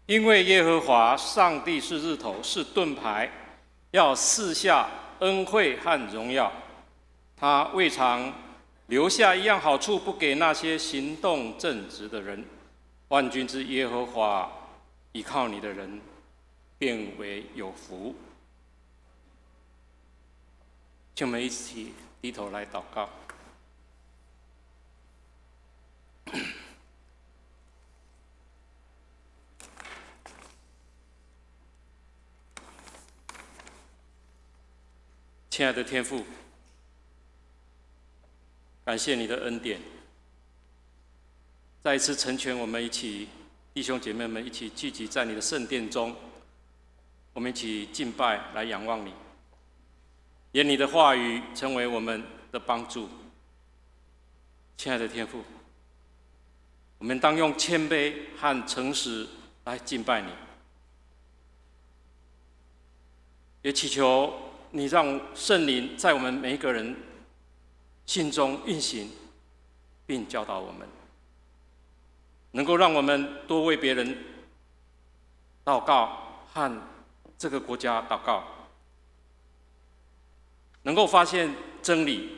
因为耶和华上帝是日头，是盾牌，要赐下恩惠和荣耀。他未尝留下一样好处不给那些行动正直的人。万军之耶和华依靠你的人，便为有福。请我们一起低头来祷告。亲爱的天父，感谢你的恩典，再一次成全我们一起弟兄姐妹们一起聚集在你的圣殿中，我们一起敬拜来仰望你，愿你的话语成为我们的帮助。亲爱的天父，我们当用谦卑和诚实来敬拜你，也祈求你让圣灵在我们每一个人心中运行，并教导我们，能够让我们多为别人祷告和这个国家祷告，能够发现真理，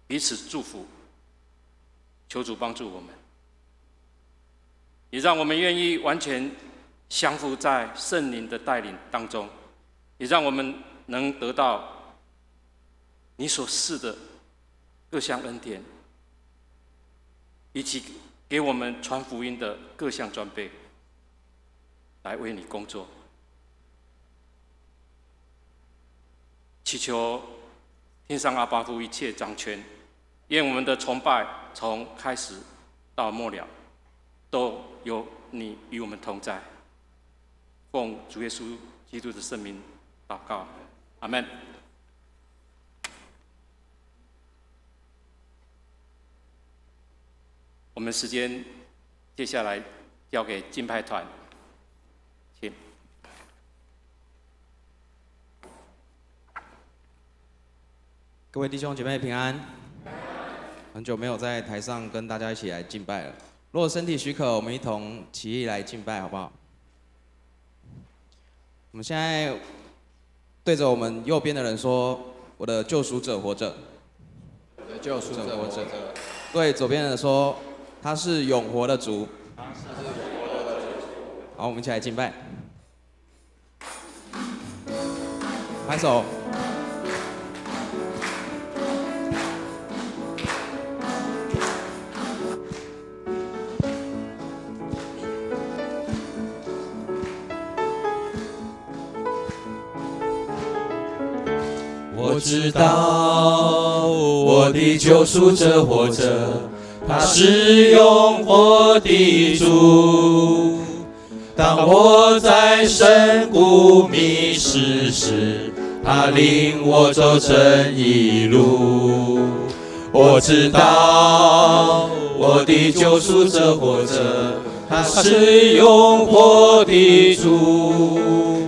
彼此祝福。求主帮助我们，也让我们愿意完全降服在圣灵的带领当中，也让我们能得到你所赐的各项恩典，以及给我们传福音的各项装备，来为你工作。祈求天上阿爸父一切掌权，愿我们的崇拜从开始到末了，都有你与我们同在。奉主耶稣基督的圣名祷告，阿们。我们时间接下来交给敬拜团，请。各位弟兄姐妹平安，很久没有在台上跟大家一起来敬拜了。如果身体许可，我们一同起立来敬拜，好不好？我们现在对着我们右边的人说：“我的救赎者活着。”我的救赎者活着。对左边的人说：“他是永活的主。”好，我们一起来敬拜，拍手。我知道我的救赎者活着，他是永活的主。当我在深谷迷失时，他领我走正义路。我知道我的救赎者活着，他是永活的主。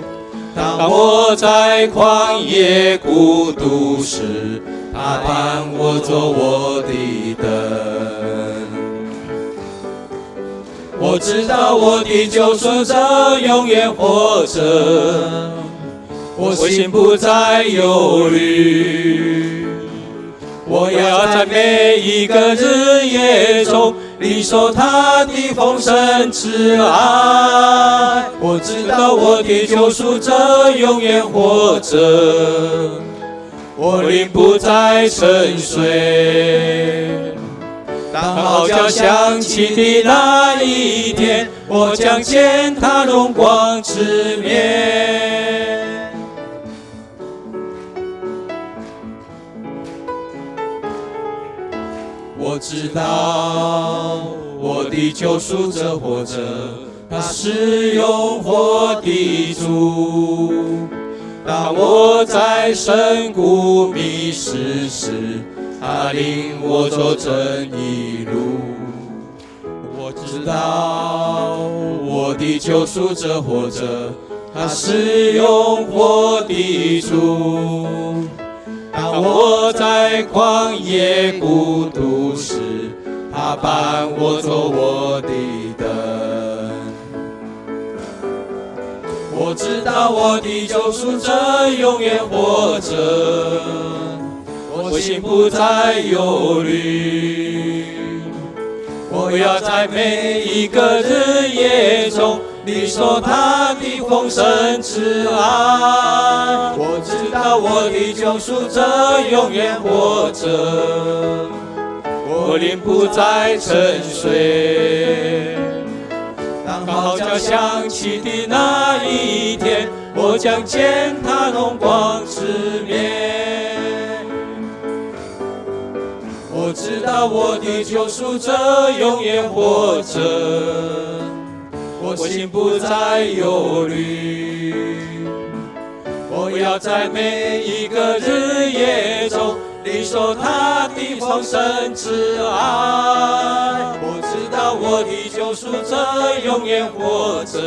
当我在旷野孤独时，他伴我做我的灯。我知道我的救赎者永远活着，我心不再忧虑。我要在每一个日夜中领受他的丰盛慈爱。我知道我的救赎者永远活着，我灵不再沉睡。当号角响起的那一天，我将见他荣光之面。我知道我的救赎者活着，他是永活的主。当我在深谷迷失时，他领我走正义路。我知道我的救赎者活着，他是永活的主。当我在旷野孤独时，他伴我走我的灯。我知道我的救赎者永远活着，我心不再忧虑。我要在每一个日夜中领受他的丰盛之爱。我知道我的救赎者永远活着，我灵不再沉睡。当号角响起的那一天，我将见他荣光之面。我知道我的救赎者永远活着，我心不再忧虑。我要在每一个日夜中领受他的丰盛之爱。我知道我的救赎者永远活着，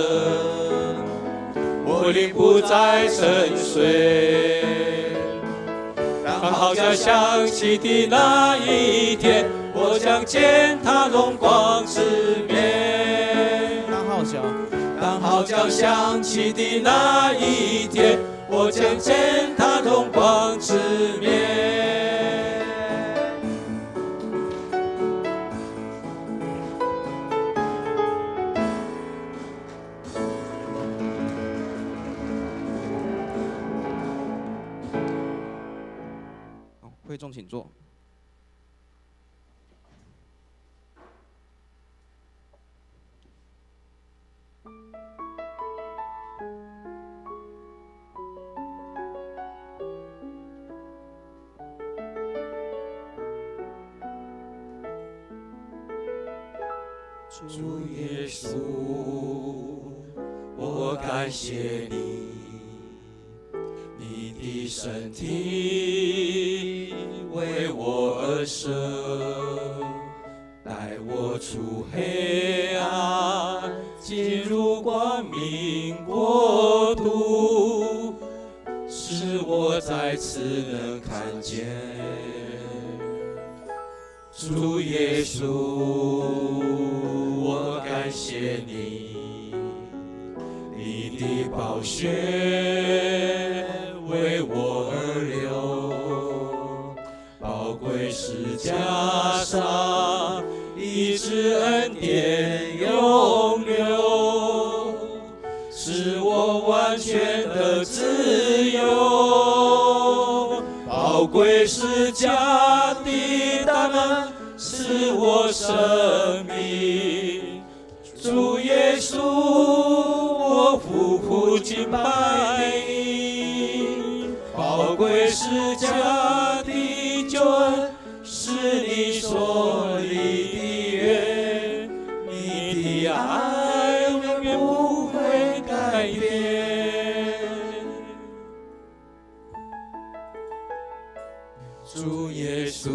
我灵不再沉睡。当号角响起的那一天，我将见他荣光之面。当号角响起的那一天，我将见他荣光之面。会众请坐。主耶稣，我感谢你，你的身体为我而舍，带我出黑暗，进入光明国度，使我再次能看见。主耶稣，我感谢你，你的宝血为我而流，宝贵十架上医治恩典永留，使我完全的自由。宝贵十架的大能是我生命，主耶稣，我夫妇敬拜你。宝贵十架的救恩是你所立的约，你的爱永远不会改变。主耶稣，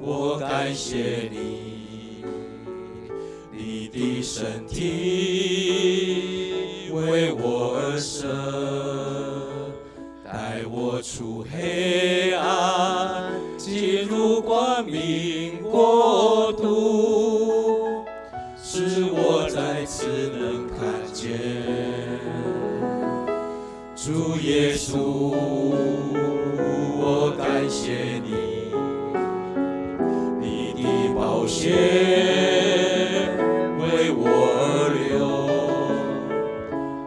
我感谢你，你的身体为我而舍，带我出黑暗，进入光明国度，使我再次能看见。主耶稣，我感谢你，你的宝血为我而流，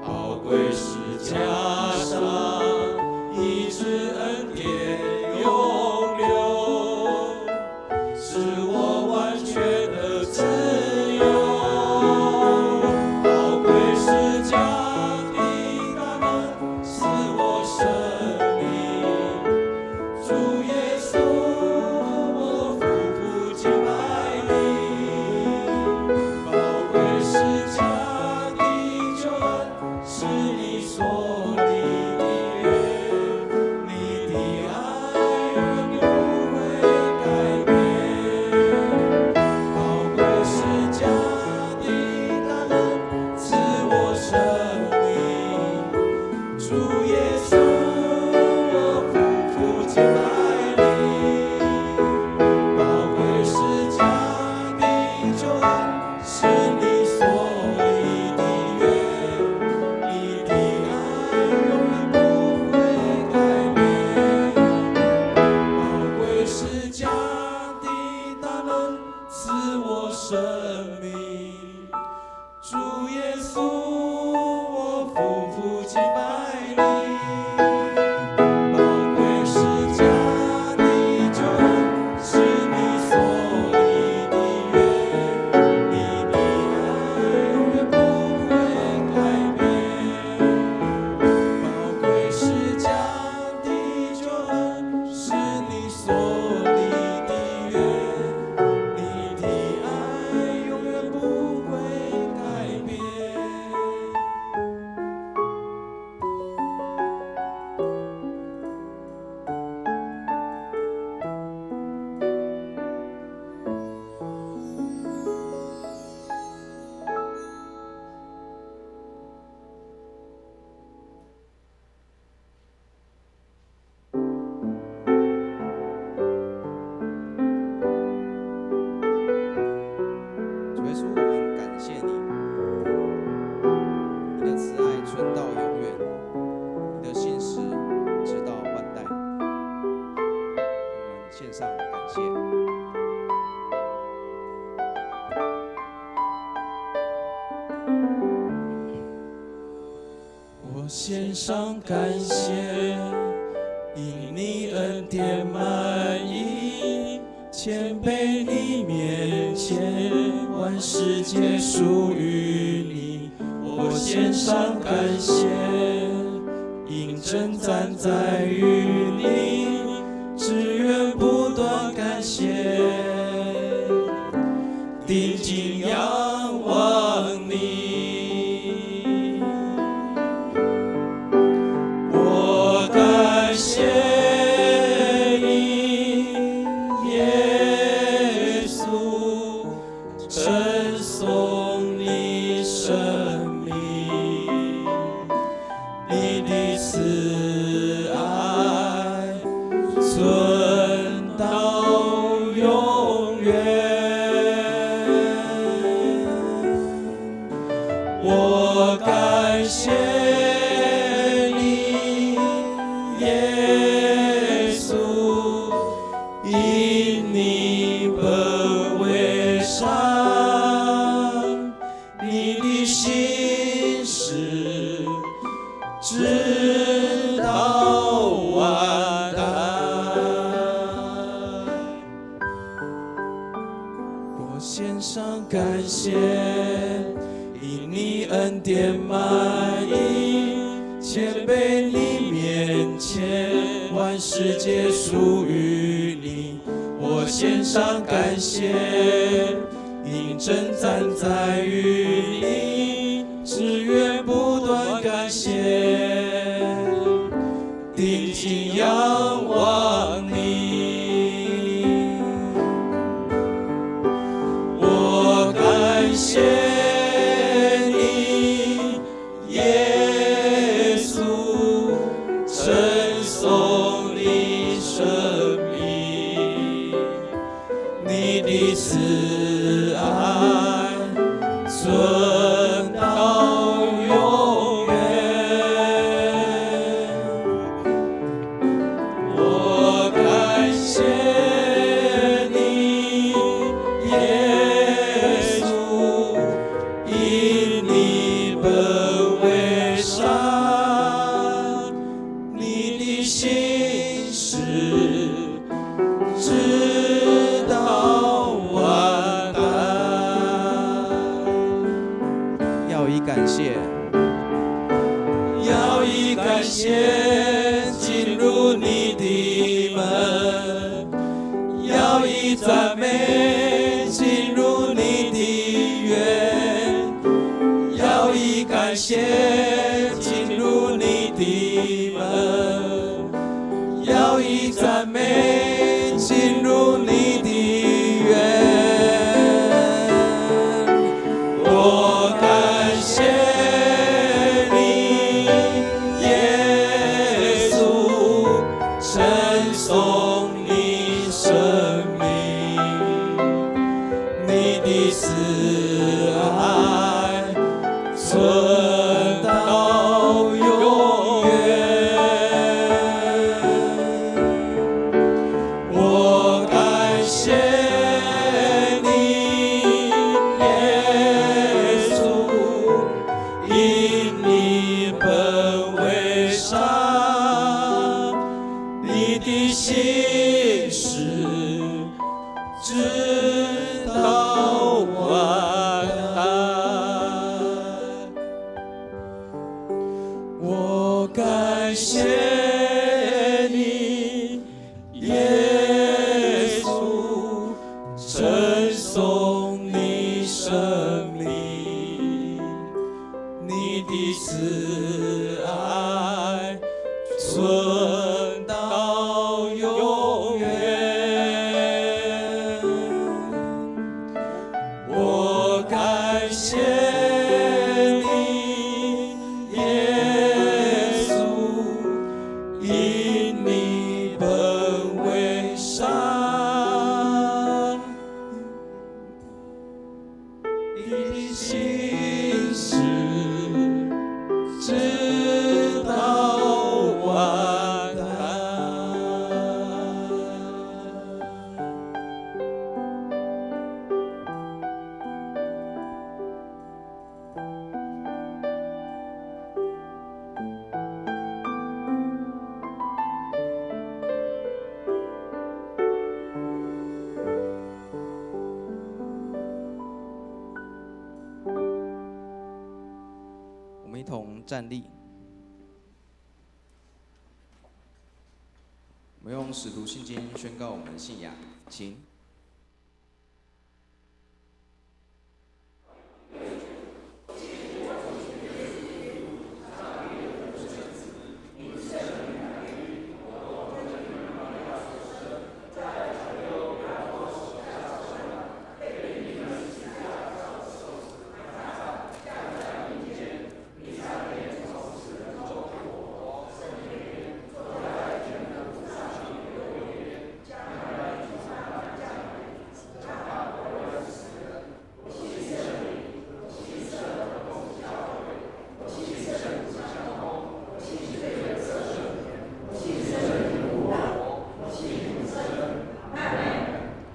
宝贵十架上医治恩典永留，使我完全的自由。宝贵十架的大能是我生命。主耶稣，我夫妇敬拜你。宝贵十架稣，我夫妇敬拜你。宝贵十架的救恩，是你所立的约，你的爱永远不会改变。宝贵十架的救恩，是你所立的约，你的爱永远不会改变。主耶稣，我们感谢你，你的慈爱存到永远，你的信实直到万代。我们献上感谢。我献上感谢，因你恩典满溢，谦卑你面前，万世界属于你。我献上感谢，因真站在于你，只愿不断感谢，定睛仰望你。我感谢你，耶稣，称颂你生命，你的慈爱存到永远。我感谢你，耶稣，因你本为善，你的心事直到万代。我献上感谢，因你恩典满溢，谦卑你面前，万世界属于你。我献上感谢，因真站在于你，只愿不断感谢，定睛仰望你。我感谢你，耶稣，称颂你生命，你的慈爱存到永远。我感谢你，耶稣，因你本为善，你的心事直到万代。要以感谢，要以感谢进入你的门，要以赞美进入你的院，要以感谢进入你的门，要以赞美进入你的院。我感谢你，耶稣，称颂你生命，你的慈爱存到感谢你，耶稣，称颂你生命，你的慈爱存到永远。我感谢你，耶稣，因你本为善，你的心事直到万代。我们一同站立，我们用使徒信经宣告我们的信仰，请。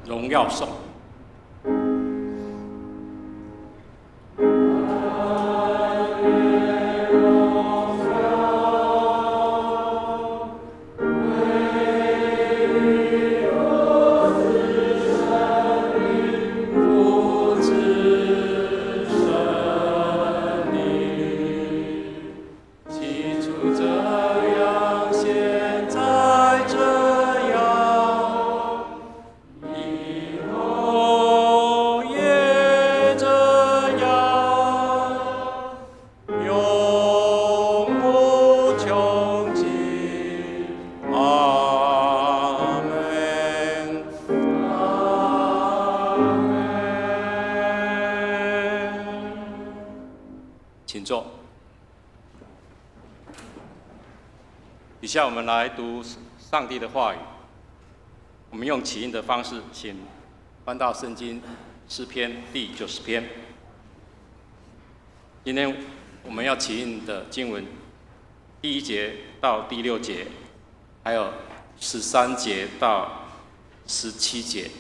荣耀颂。请坐。以下我们来读上帝的话语。我们用起印的方式，请翻到圣经诗篇第90篇。今天我们要起印的经文，第1节到第6节，还有13节到17节。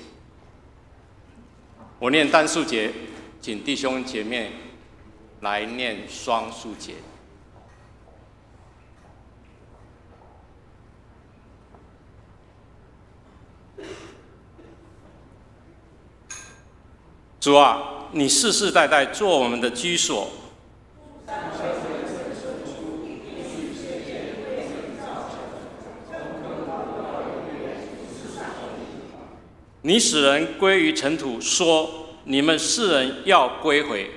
我念单数节，请弟兄姐妹来念双数节。主啊，你世世代代做我们的居所。你使人归于尘土，说：你们世人要归回。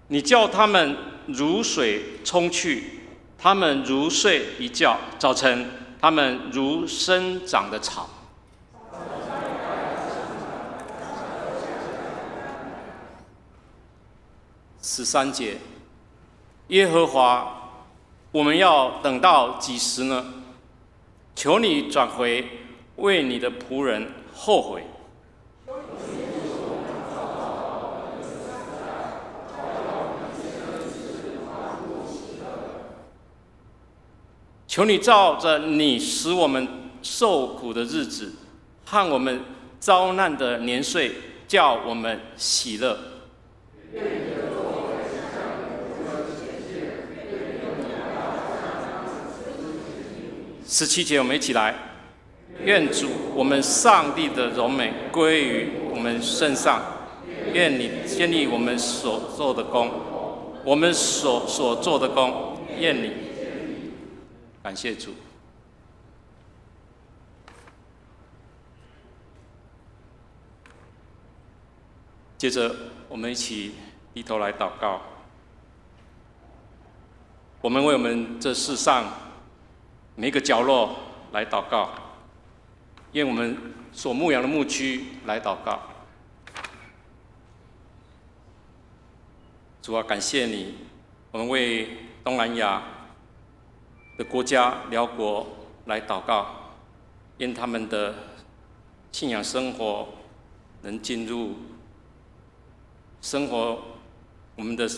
你叫他们如水冲去，他们如睡一觉，早晨他们如生长的草。13节，耶和华，我们要等到几时呢？求你转回，为你的仆人后悔。求你照着你使我们受苦的日子，和我们遭难的年岁，叫我们喜乐。17节，我们一起来。愿主我们上帝的荣美归于我们身上，愿你建立我们所做的功，我们所做的功，愿你。感谢主。接着，我们一起低头来祷告。我们为我们这世上每一个角落来祷告，愿我们所牧养的牧区来祷告。主啊，感谢你，我们为东南亚的国家辽国来祷告，愿他们的信仰生活能进入我们的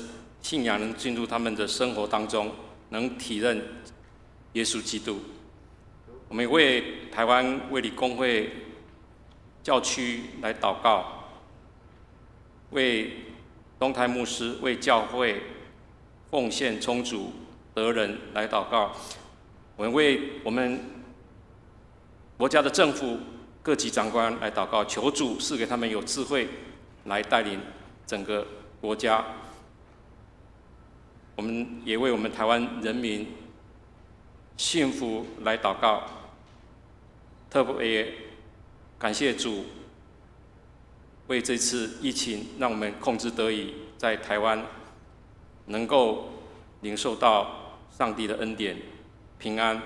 信仰能进入他们的生活当中，能体认耶稣基督。我们也为台湾卫理公会教区来祷告，为东台牧师为教会奉献充足得人来祷告。我们为我们国家的政府各级长官来祷告，求主赐给他们有智慧来带领整个国家。我们也为我们台湾人民幸福来祷告，特别感谢主为这次疫情让我们控制得以，在台湾能够领受到上帝的恩典平安。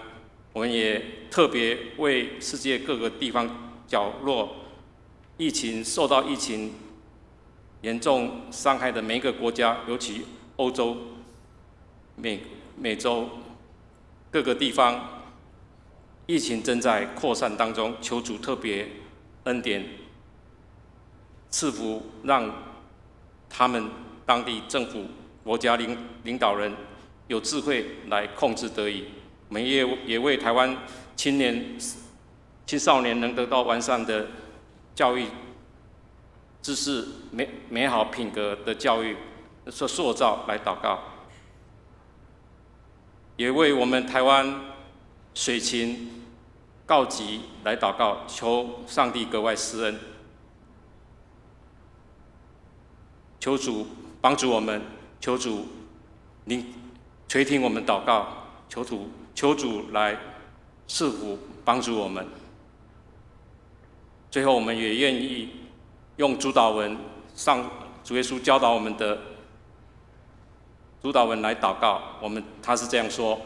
我们也特别为世界各个地方角落受到疫情严重伤害的每一个国家，尤其欧洲、美洲各个地方，疫情正在扩散当中，求主特别恩典赐福，让他们当地政府、国家领导人有智慧来控制得宜。我们也为台湾青少年能得到完善的教育知识、美好品格的教育塑造来祷告，也为我们台湾水情告急来祷告，求上帝格外施恩，求主帮助我们，求主垂听我们祷告，求主来赐福帮助我们。最后，我们也愿意用主祷文，主耶稣教导我们的主祷文来祷告。他是这样说：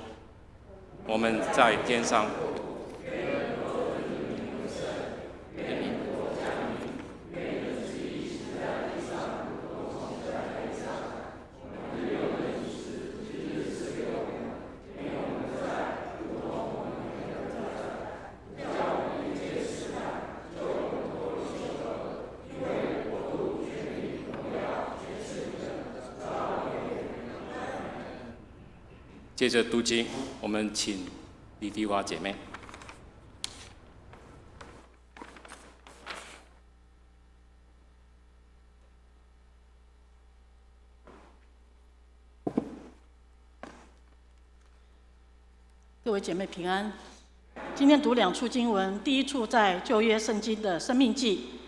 我们在天上。接着读经，我们请李迪华姐妹。各位姐妹平安。今天读两处经文，第一处在旧约圣经的申命记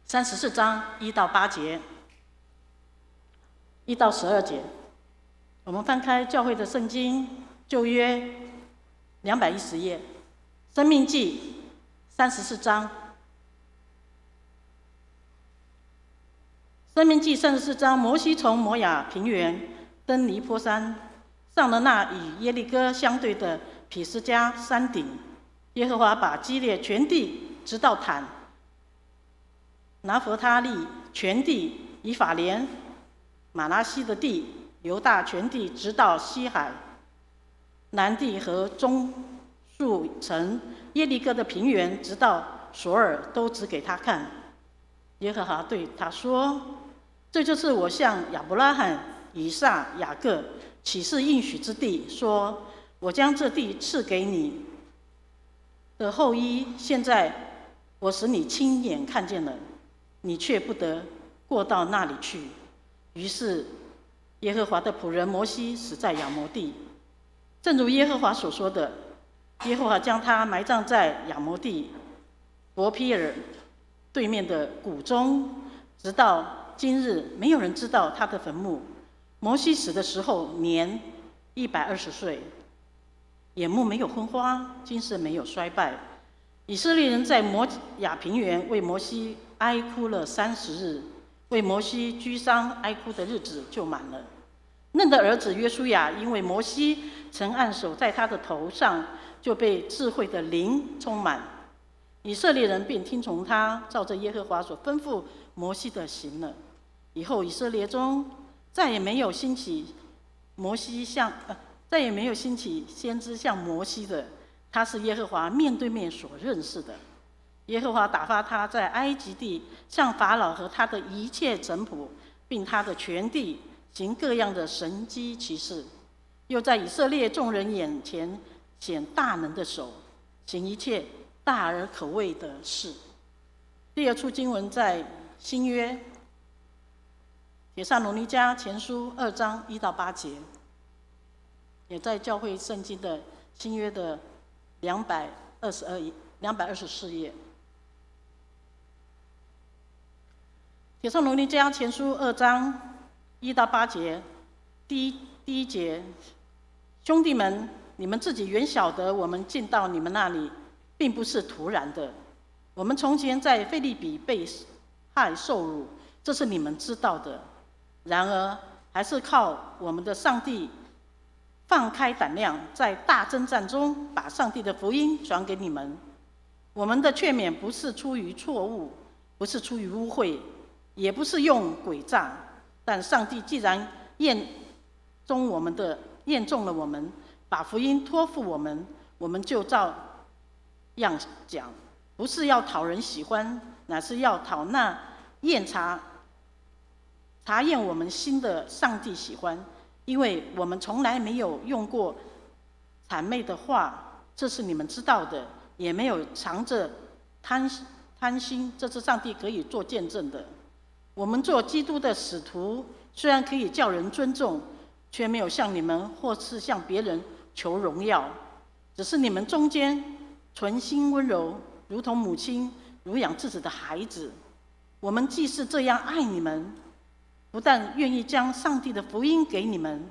34章1到8节，1到12节。我们翻开教会的圣经，旧约210页，申命记34章。申命记34章，摩西从摩亚平原登尼坡山，上了那与耶利哥相对的毗斯迦山顶。耶和华把基列全地直到坦、拿弗他利全地、以法莲、马拉西的地、犹大全地直到西海、南地和中树城、耶利哥的平原直到索尔，都指给他看。耶和华对他说：“这就是我向亚伯拉罕、以撒、雅各起誓应许之地，说我将这地赐给你的后裔。现在我使你亲眼看见了，你却不得过到那里去。”于是耶和华的仆人摩西死在亚摩地，正如耶和华所说的。耶和华将他埋葬在亚摩地伯毗尔对面的谷中，直到今日没有人知道他的坟墓。摩西死的时候年120岁，眼目没有昏花，精神没有衰败。以色列人在摩亚平原为摩西哀哭了30日，为摩西居丧哀哭的日子就满了。嫩的儿子约书亚因为摩西曾按手在他的头上，就被智慧的灵充满。以色列人便听从他，照着耶和华所吩咐摩西的行了。以后以色列中再也没有兴起先知像摩西的，他是耶和华面对面所认识的。耶和华打发他在埃及地向法老和他的一切臣仆，并他的全地行各样的神迹奇事，又在以色列众人眼前显大能的手，行一切大而可畏的事。第二处经文在新约帖撒罗尼迦前书2章1到8节，也在教会圣经的新约的224页。帖撒罗尼迦前书2章1到8节，第一节，兄弟们，你们自己原晓得，我们进到你们那里，并不是突然的。我们从前在腓立比被害受辱，这是你们知道的。然而，还是靠我们的上帝放开胆量，在大征战中把上帝的福音传给你们。我们的劝勉不是出于错误，不是出于污秽，也不是用诡诈。但上帝既然验中了我们，把福音托付我们，我们就照样讲，不是要讨人喜欢，乃是要讨那查验我们心的上帝喜欢。因为我们从来没有用过谄媚的话，这是你们知道的，也没有藏着贪心，这是上帝可以做见证的。我们做基督的使徒，虽然可以叫人尊重，却没有向你们或是向别人求荣耀，只是你们中间存心温柔，如同母亲乳养自己的孩子。我们既是这样爱你们，不但愿意将上帝的福音给你们。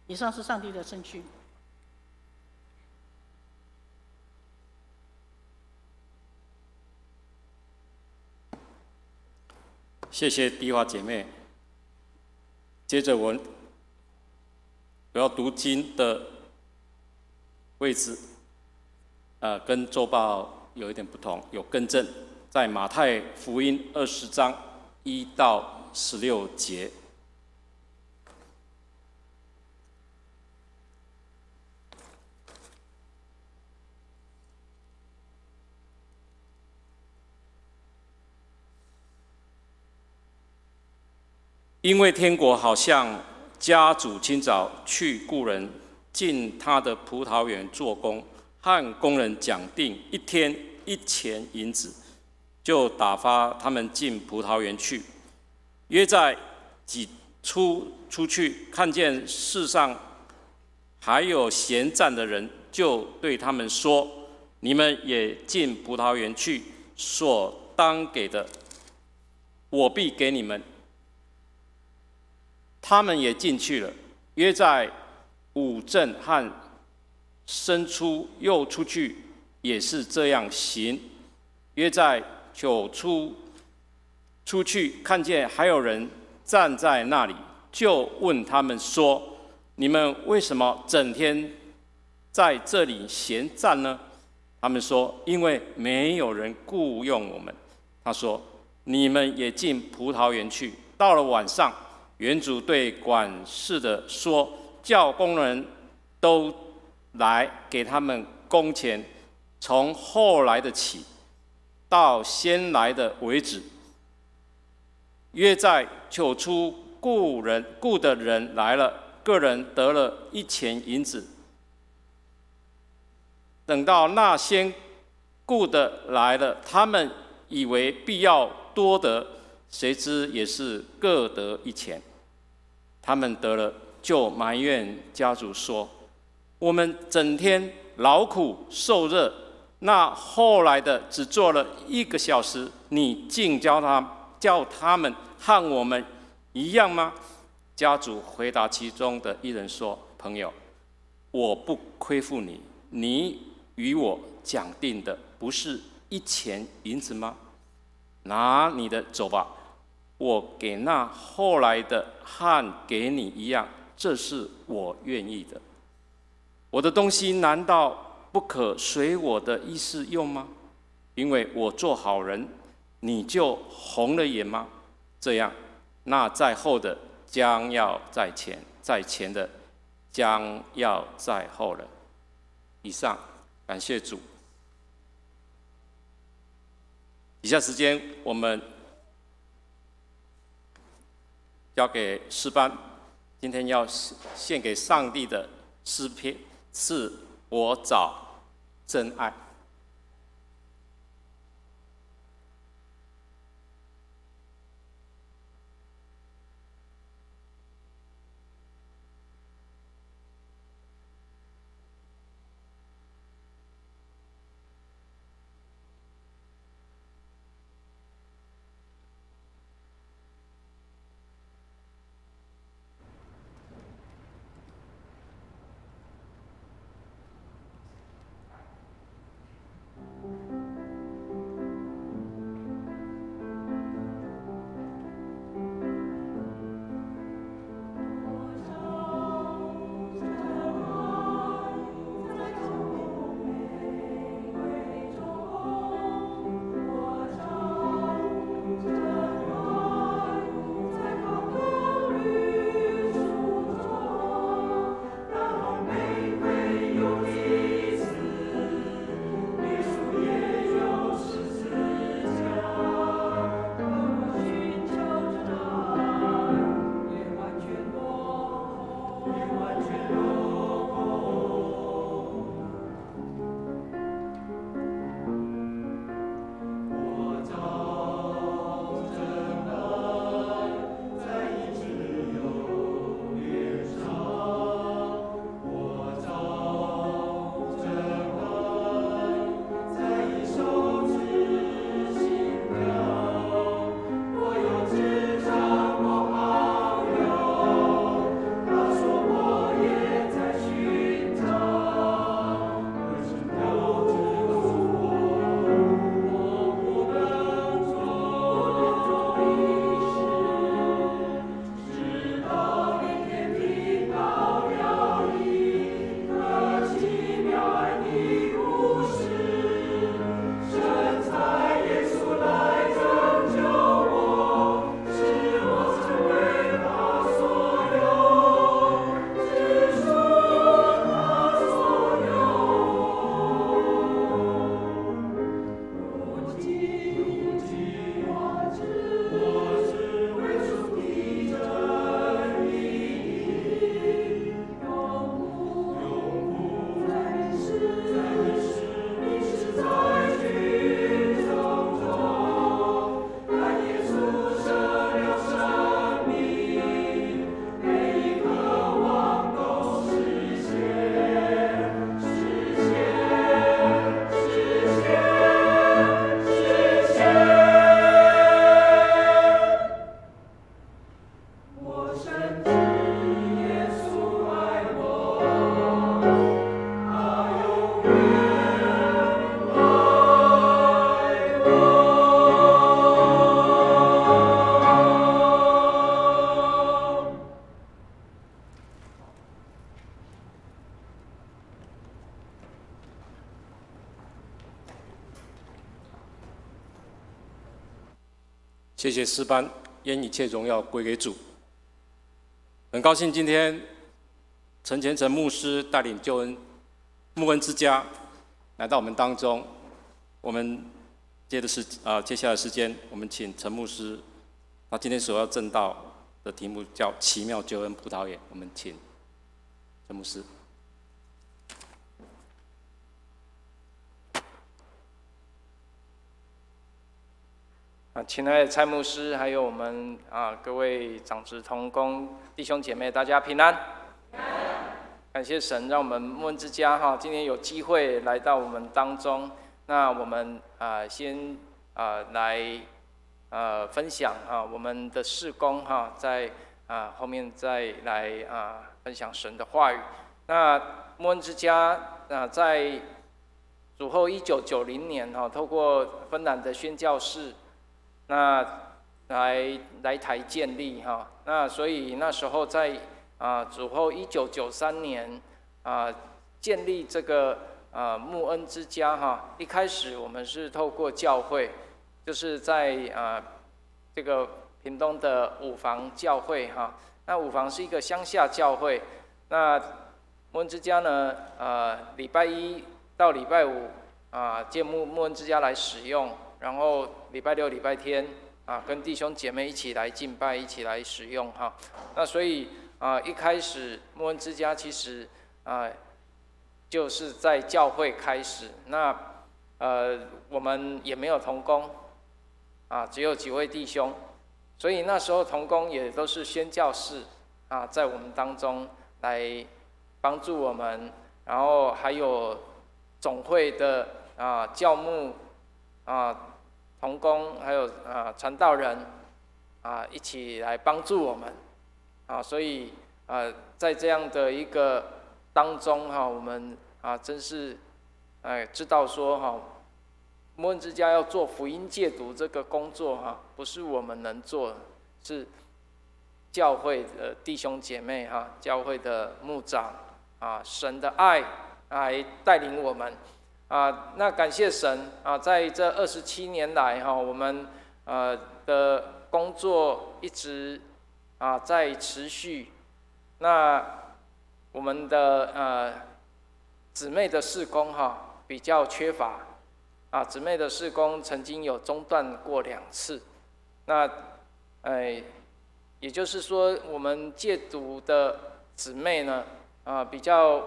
以上是上帝的圣训。谢谢迪华姐妹。接着我要读经的位置，跟周报有一点不同，有更正，在马太福音20章1到16节。因为天国好像家主清早去雇人进他的葡萄园做工，和工人讲定1天1钱银子，就打发他们进葡萄园去。约在几出去，看见世上还有闲站的人，就对他们说：“你们也进葡萄园去，所当给的，我必给你们。”他们也进去了。约在午正和申初又出去，也是这样行。约在9出去，看见还有人站在那里，就问他们说：“你们为什么整天在这里闲站呢？”他们说：“因为没有人雇用我们。”他说：“你们也进葡萄园去。”到了晚上，园主对管事的说：“叫工人都来，给他们工钱，从后来的起，到先来的为止。”约在9出雇的人来了，个人得了1钱银子。等到那先雇的来了，他们以为必要多得，谁知也是各得1钱。他们得了，就埋怨家主说：“我们整天劳苦受热，那后来的只做了1个小时，你竟叫他叫他们和我们一样吗？”家主回答其中的一人说：“朋友，我不亏负你，你与我讲定的不是1钱银子吗？拿你的走吧，我给那后来的和给你一样，这是我愿意的。我的东西难道不可随我的意思用吗？因为我做好人，你就红了眼吗？这样，那在后的将要在前，在前的将要在后了。”以上，感谢主。以下时间我们交给诗班，今天要献给上帝的诗篇是“我找真爱”。谢谢诗班，愿一切荣耀归给主。很高兴今天陈虔诚牧师带领救恩牧恩之家来到我们当中。我们接下来的时间，我们请陈牧师，他今天所要证道的题目叫“奇妙救恩葡萄园”，我们请陈牧师。亲爱的蔡牧师，还有我们各位长职同工弟兄姐妹，大家平安。感谢神，让我们牧恩之家今天有机会来到我们当中。那我们先来分享我们的事工在后面再来分享神的话语。那牧恩之家在主后1990年透过芬兰的宣教士来台建立那所以那时候在主后1993年建立这个牧恩之家一开始我们是透过教会，就是在这个屏东的五房教会那五房是一个乡下教会，那牧恩之家呢礼拜一到礼拜五借牧恩之家来使用，然后礼拜六礼拜天跟弟兄姐妹一起来敬拜，一起来使用那所以一开始牧恩之家其实就是在教会开始，那我们也没有同工只有几位弟兄，所以那时候同工也都是宣教士在我们当中来帮助我们，然后还有总会的教牧同工，还有传道人一起来帮助我们所以在这样的一个当中我们真是知道说牧恩之家要做福音戒毒这个工作不是我们能做的，是教会的弟兄姐妹教会的牧长神的爱来带领我们那感谢神在这27年来我们的工作一直在持续。那我们的姊妹的事工比较缺乏姊妹的事工曾经有中断过2次。那也就是说我们戒毒的姊妹呢比较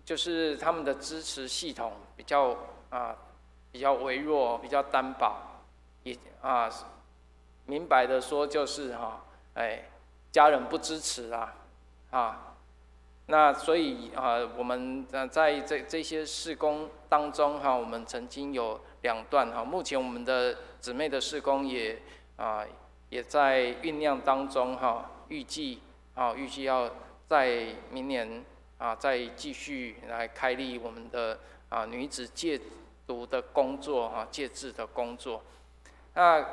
就是他们的支持系统比较微弱，比较单薄，也明白的说就是家人不支持那所以我们在这些事工当中我们曾经有2段目前我们的姊妹的事工也在酝酿当中预计要在明年再继续来开立我们的女子戒毒的工作戒治的工作。那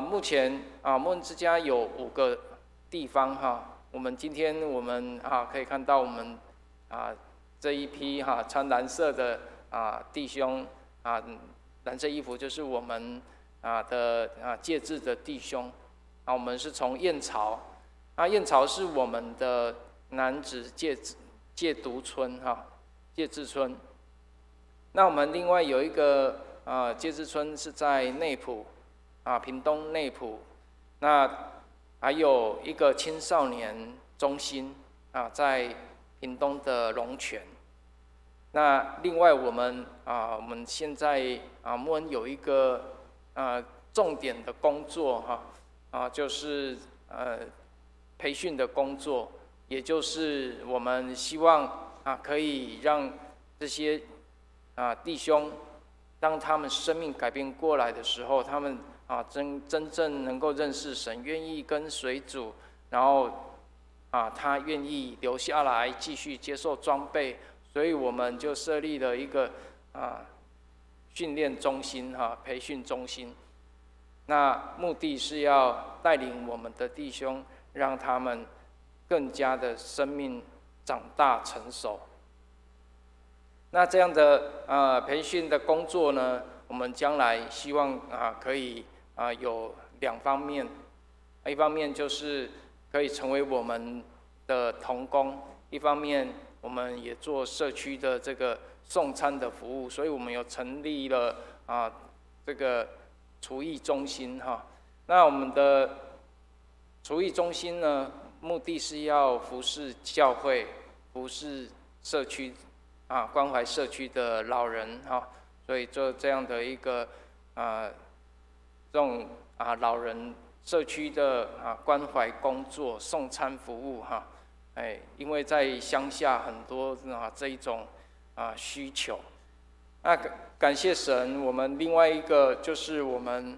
目前牧恩之家有5个地方我们今天我们可以看到我们这一批穿蓝色的弟兄蓝色衣服就是我们的戒治的弟兄我们是从燕巢燕巢是我们的男子戒毒村戒治村。那我们另外有一个戒治村是在内埔屏东内埔，那还有一个青少年中心在屏东的龙泉。那另外我们现在牧恩有一个重点的工作就是培训的工作，也就是我们希望可以让这些弟兄，当他们生命改变过来的时候，他们真正能够认识神，愿意跟随主，然后他愿意留下来继续接受装备，所以我们就设立了一个训练中心培训中心。那目的是要带领我们的弟兄，让他们更加的生命长大成熟。那这样的培训的工作呢，我们将来希望可以有2方面，一方面就是可以成为我们的同工，一方面我们也做社区的这个送餐的服务，所以我们有成立了这个厨艺中心那我们的厨艺中心呢，目的是要服侍教会，服侍社区关怀社区的老人所以做这样的一个这种老人社区的关怀工作、送餐服务因为在乡下很多这一种需求。那感谢神，我们另外一个就是我们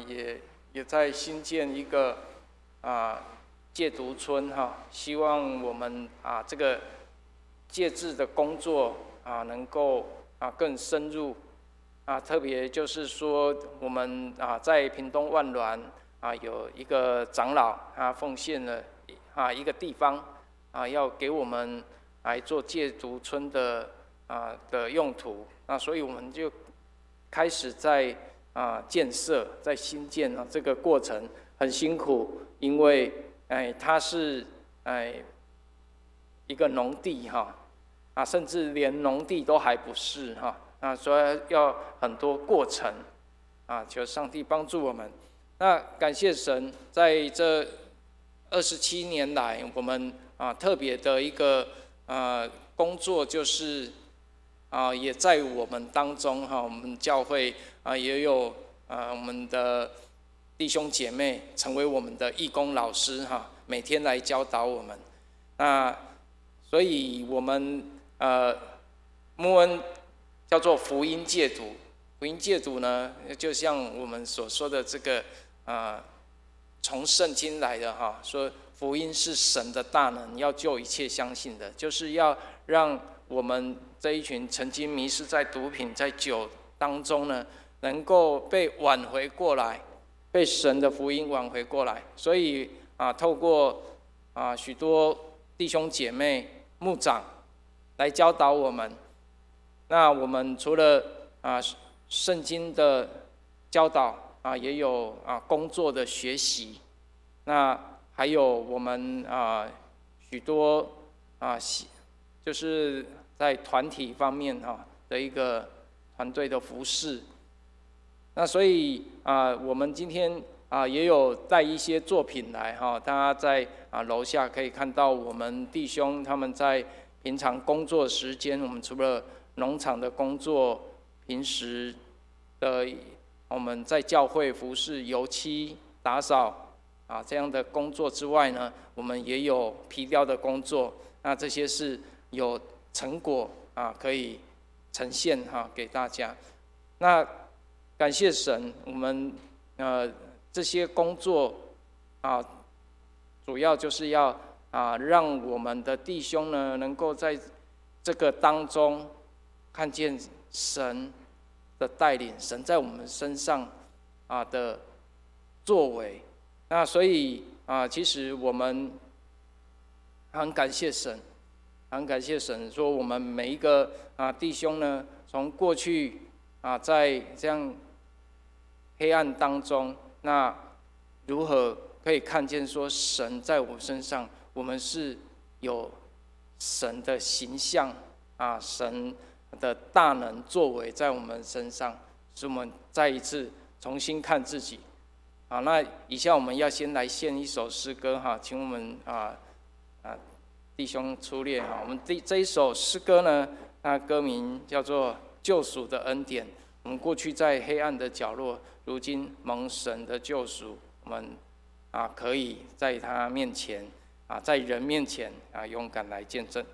也也在新建一个戒毒村哈，希望我们这个戒治的工作能够更深入特别就是说我们在屏东万峦有一个长老奉献了一个地方要给我们来做戒毒村的用途所以我们就开始在建设，在新建这个过程很辛苦，因为它是一个农地甚至连农地都还不是所以要很多过程求上帝帮助我们。那感谢神，在这27年来，我们特别的一个工作就是也在我们当中我们教会也有我们的弟兄姐妹成为我们的义工老师每天来教导我们。所以我们牧恩叫做福音戒毒。福音戒毒呢，就像我们所说的这个从圣经来的说福音是神的大能，要救一切相信的，就是要让我们这一群曾经迷失在毒品、在酒当中呢，能够被挽回过来，被神的福音挽回过来。所以透过许多弟兄姐妹、牧长来教导我们。那我们除了圣经的教导也有工作的学习，那还有我们许多就是在团体方面的一个团队的服事。那所以我们今天也有带一些作品来大家在楼下可以看到我们弟兄他们在平常工作时间，我们除了农场的工作，平时的我们在教会服事、油漆、打扫这样的工作之外呢，我们也有皮雕的工作。那这些是有成果可以呈现给大家。那感谢神，我们这些工作主要就是要让我们的弟兄呢，能够在这个当中看见神的带领，神在我们身上的作为。那所以其实我们很感谢神，很感谢神，说我们每一个弟兄呢，从过去在这样黑暗当中，那如何可以看见说神在我们身上，我们是有神的形象神的大能作为在我们身上，使我们再一次重新看自己。那以下我们要先来献一首诗歌请我们弟兄出列我们这一首诗歌呢，它歌名叫做《救赎的恩典》。我们过去在黑暗的角落，如今蒙神的救赎，我们可以在他面前在人面前勇敢来见证。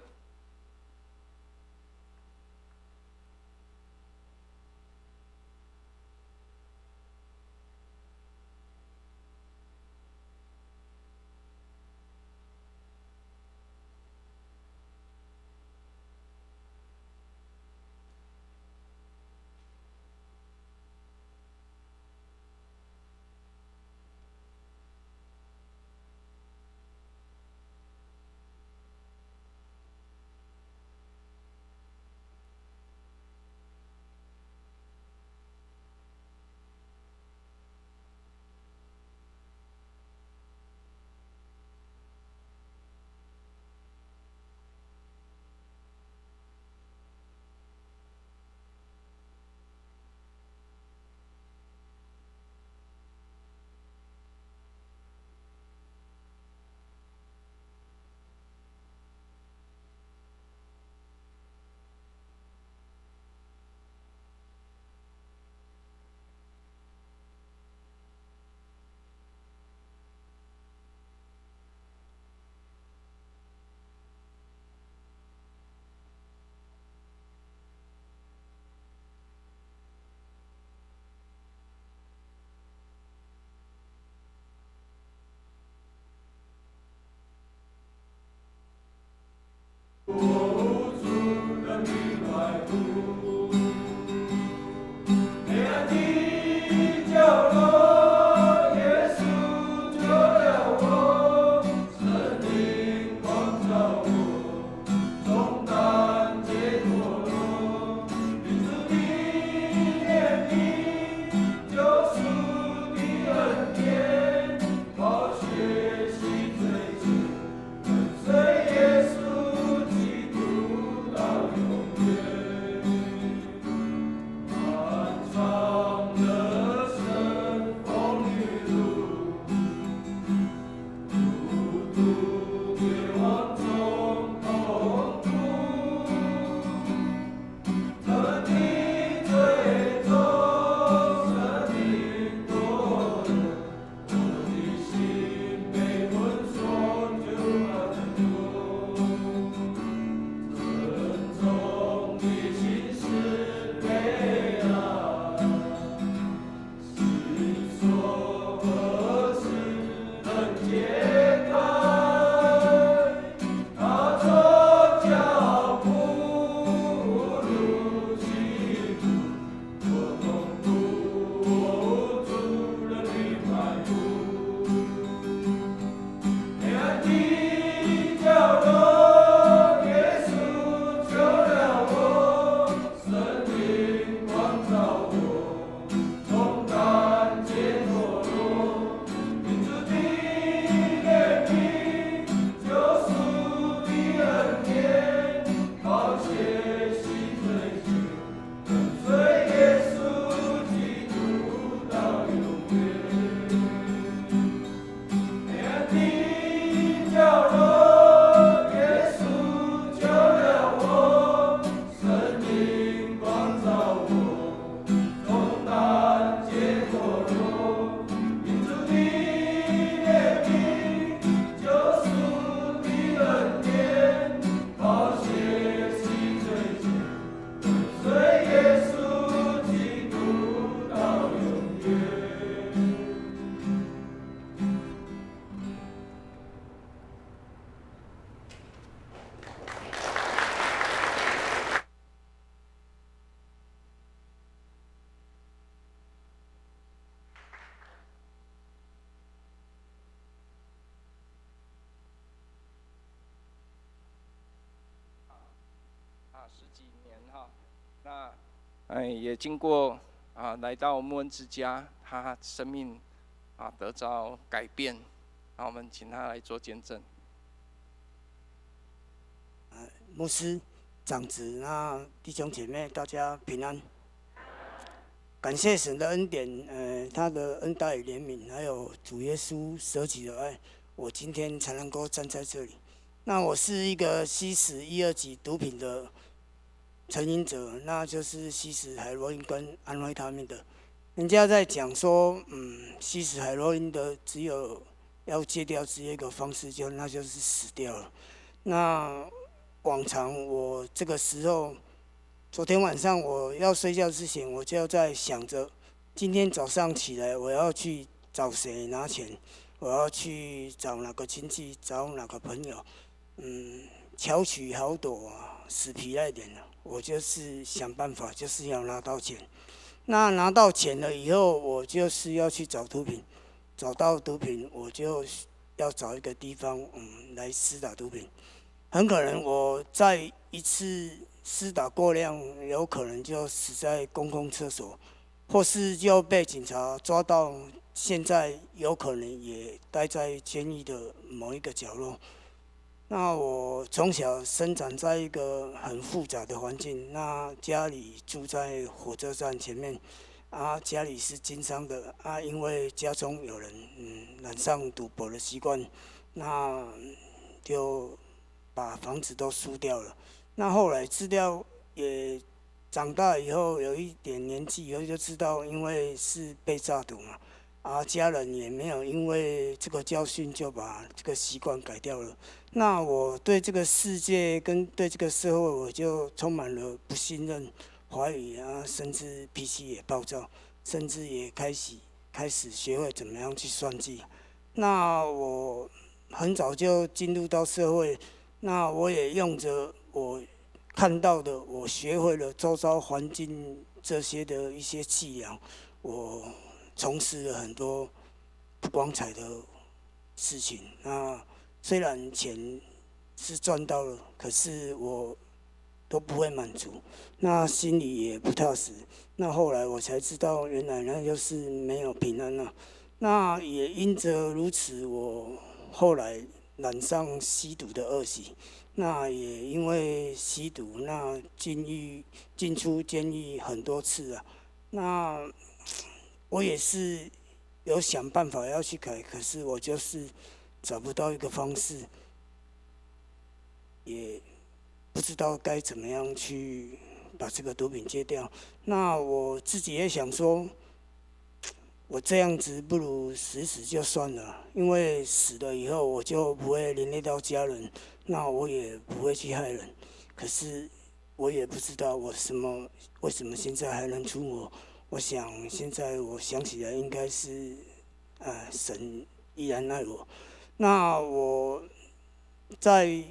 也经过来到穆恩之家，他生命得到改变。我们请他来做见证。牧师、长子、弟兄姐妹，大家平安。感谢神的恩典，他的恩待与怜悯，还有主耶稣舍己的爱，我今天才能够站在这里。那我是一个吸食1、2级毒品的成瘾者，那就是吸食海洛因跟安非他命的。人家在讲说，吸食海洛因的只有要戒掉只有一个方式，那就是死掉了。那往常我这个时候，昨天晚上我要睡觉之前，我就在想着，今天早上起来我要去找谁拿钱，我要去找哪个亲戚，找哪个朋友，巧取豪夺死皮赖脸的，我就是想办法，就是要拿到钱。那拿到钱了以后，我就是要去找毒品，找到毒品，我就要找一个地方，来施打毒品。很可能我在一次施打过量，有可能就死在公共厕所，或是就被警察抓到，现在有可能也待在监狱的某一个角落。那我从小生长在一个很复杂的环境，那家里住在火车站前面，家里是经商的，因为家中有人染上赌博的习惯，那就把房子都输掉了。那后来知道也长大以后有一点年纪以后就知道，因为是被诈赌嘛，家人也没有因为这个教训就把这个习惯改掉了。那我对这个世界跟对这个社会，我就充满了不信任、怀疑甚至脾气也暴躁，甚至也开始学会怎么样去算计。那我很早就进入到社会，那我也用着我看到的，我学会了周遭环境这些的一些伎俩，我从事了很多不光彩的事情。那虽然钱是赚到了，可是我都不会满足，那心里也不踏实。那后来我才知道，原来那就是没有平安了。那也因着如此，我后来染上吸毒的恶习。那也因为吸毒，那进出监狱很多次那我也是有想办法要去改，可是我就是找不到一个方式，也不知道该怎么样去把这个毒品戒掉。那我自己也想说，我这样子不如死就算了，因为死了以后我就不会连累到家人，那我也不会去害人。可是我也不知道为什么现在还能出国。我想现在我想起来，应该是神依然爱我。那我在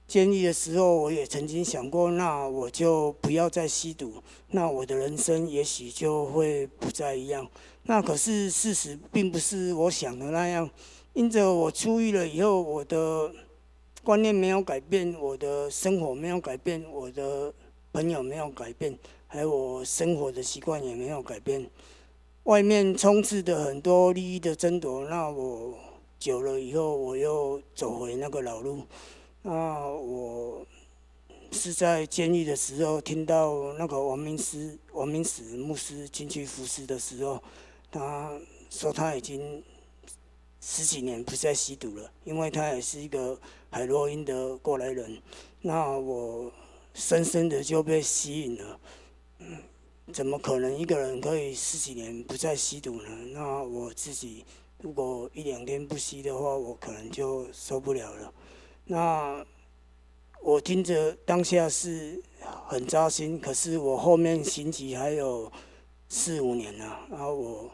监狱的时候，我也曾经想过，那我就不要再吸毒，那我的人生也许就会不再一样。那可是事实并不是我想的那样，因着我出狱了以后，我的观念没有改变，我的生活没有改变，我的朋友没有改变，还有我生活的习惯也没有改变。外面充斥着很多利益的争夺，那我久了以后，我又走回那个老路。那我是在监狱的时候听到那个王明史牧师进去服侍的时候，他说他已经10几年不再吸毒了，因为他也是一个海洛因的过来人。那我深深的就被吸引了。怎么可能一个人可以10几年不再吸毒呢？那我自己如果1、2天不吸的话，我可能就受不了了。那我听着当下是很扎心，可是我后面刑期还有4、5年然后我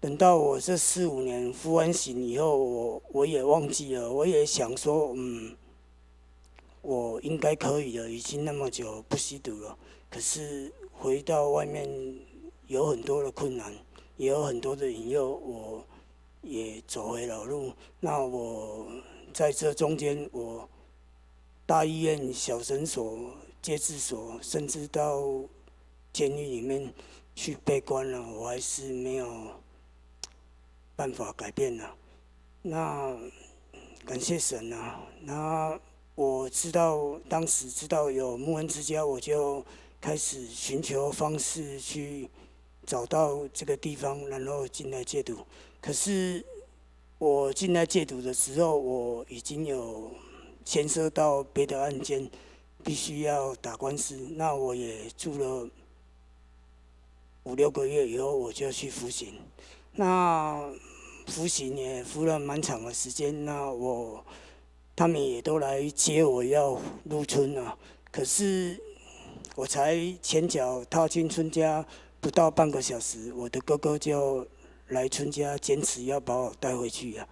等到我这4、5年服完刑以后，我也忘记了，我也想说，我应该可以了，已经那么久不吸毒了。可是回到外面有很多的困难，也有很多的引诱，我也走回老路。那我在这中间，我大医院、小诊所、戒治所，甚至到监狱里面去被关了，我还是没有办法改变了。那感谢神啊！那我当时知道有牧恩之家，我就开始寻求方式去找到这个地方，然后进来戒毒。可是我进来戒毒的时候，我已经有牵涉到别的案件，必须要打官司。那我也住了5、6个月以后，我就去服刑。那服刑也服了蛮长的时间。那他们也都来接我要入村啊。可是我才前脚踏进村家不到半个小时，我的哥哥就来村家坚持要把我带回去啊。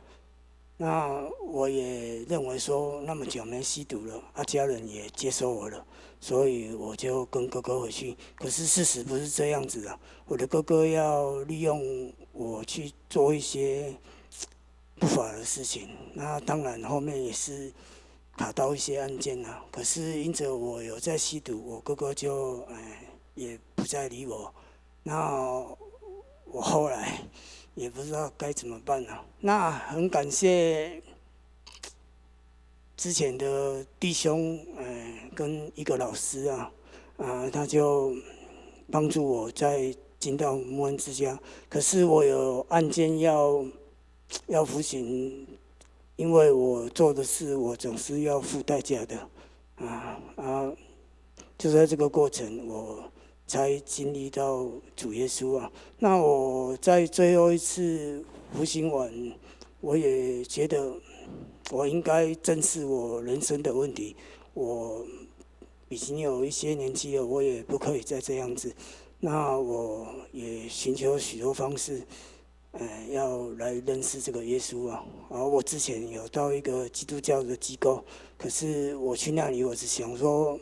那我也认为说那么久没吸毒了，家人也接受我了，所以我就跟哥哥回去。可是事实不是这样子啊，我的哥哥要利用我去做一些不法的事情，那当然后面也是卡到一些案件啊。可是因着我有在吸毒，我哥哥就也不再理我。那我后来也不知道该怎么办了。那很感谢之前的弟兄，跟一个老师啊，他就帮助我再进到牧恩之家。可是我有案件要服刑，因为我做的事，我总是要付代价的，就在这个过程，我才经历到主耶稣啊。那我在最后一次服刑完，我也觉得我应该正视我人生的问题。我已经有一些年纪了，我也不可以再这样子。那我也寻求许多方式，要来认识这个耶稣啊。我之前有到一个基督教的机构，可是我去那里，我只想说，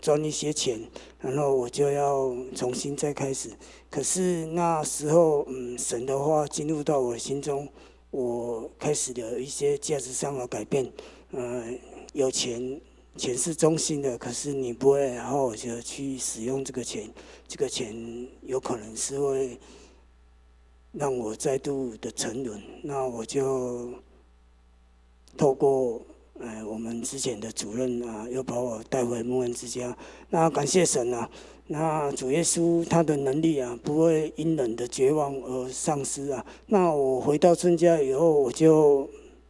赚一些钱，然后我就要重新再开始。可是那时候，神的话进入到我心中，我开始了一些价值上的改变。有钱是中性的，可是你不会好好的去使用这个钱，这个钱有可能是会让我再度的沉沦。那我就透过我们之前的主任又把我带回牧恩之家。那感谢神啊！那主耶稣他的能力不会因人的绝望而丧失啊。那我回到村家以后，我就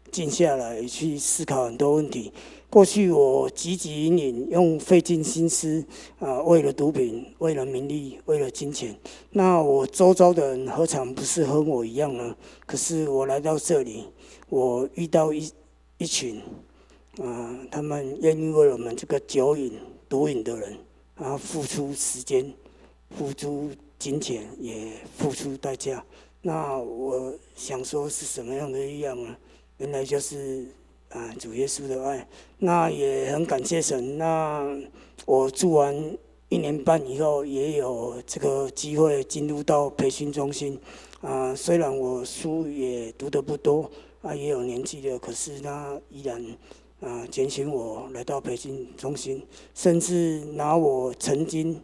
静下来去思考很多问题。过去我汲汲营营，用费尽心思为了毒品，为了名利，为了金钱。那我周遭的人何尝不是和我一样呢？可是我来到这里，我遇到一群他们愿意为我们这个酒瘾、毒瘾的人付出时间、付出金钱，也付出代价。那我想说是什么样的力量呢？原来就是主耶稣的爱。那也很感谢神。那我住完1年半以后，也有这个机会进入到培训中心。虽然我书也读得不多，也有年纪了，可是他依然拣选我来到培训中心，甚至拿我曾经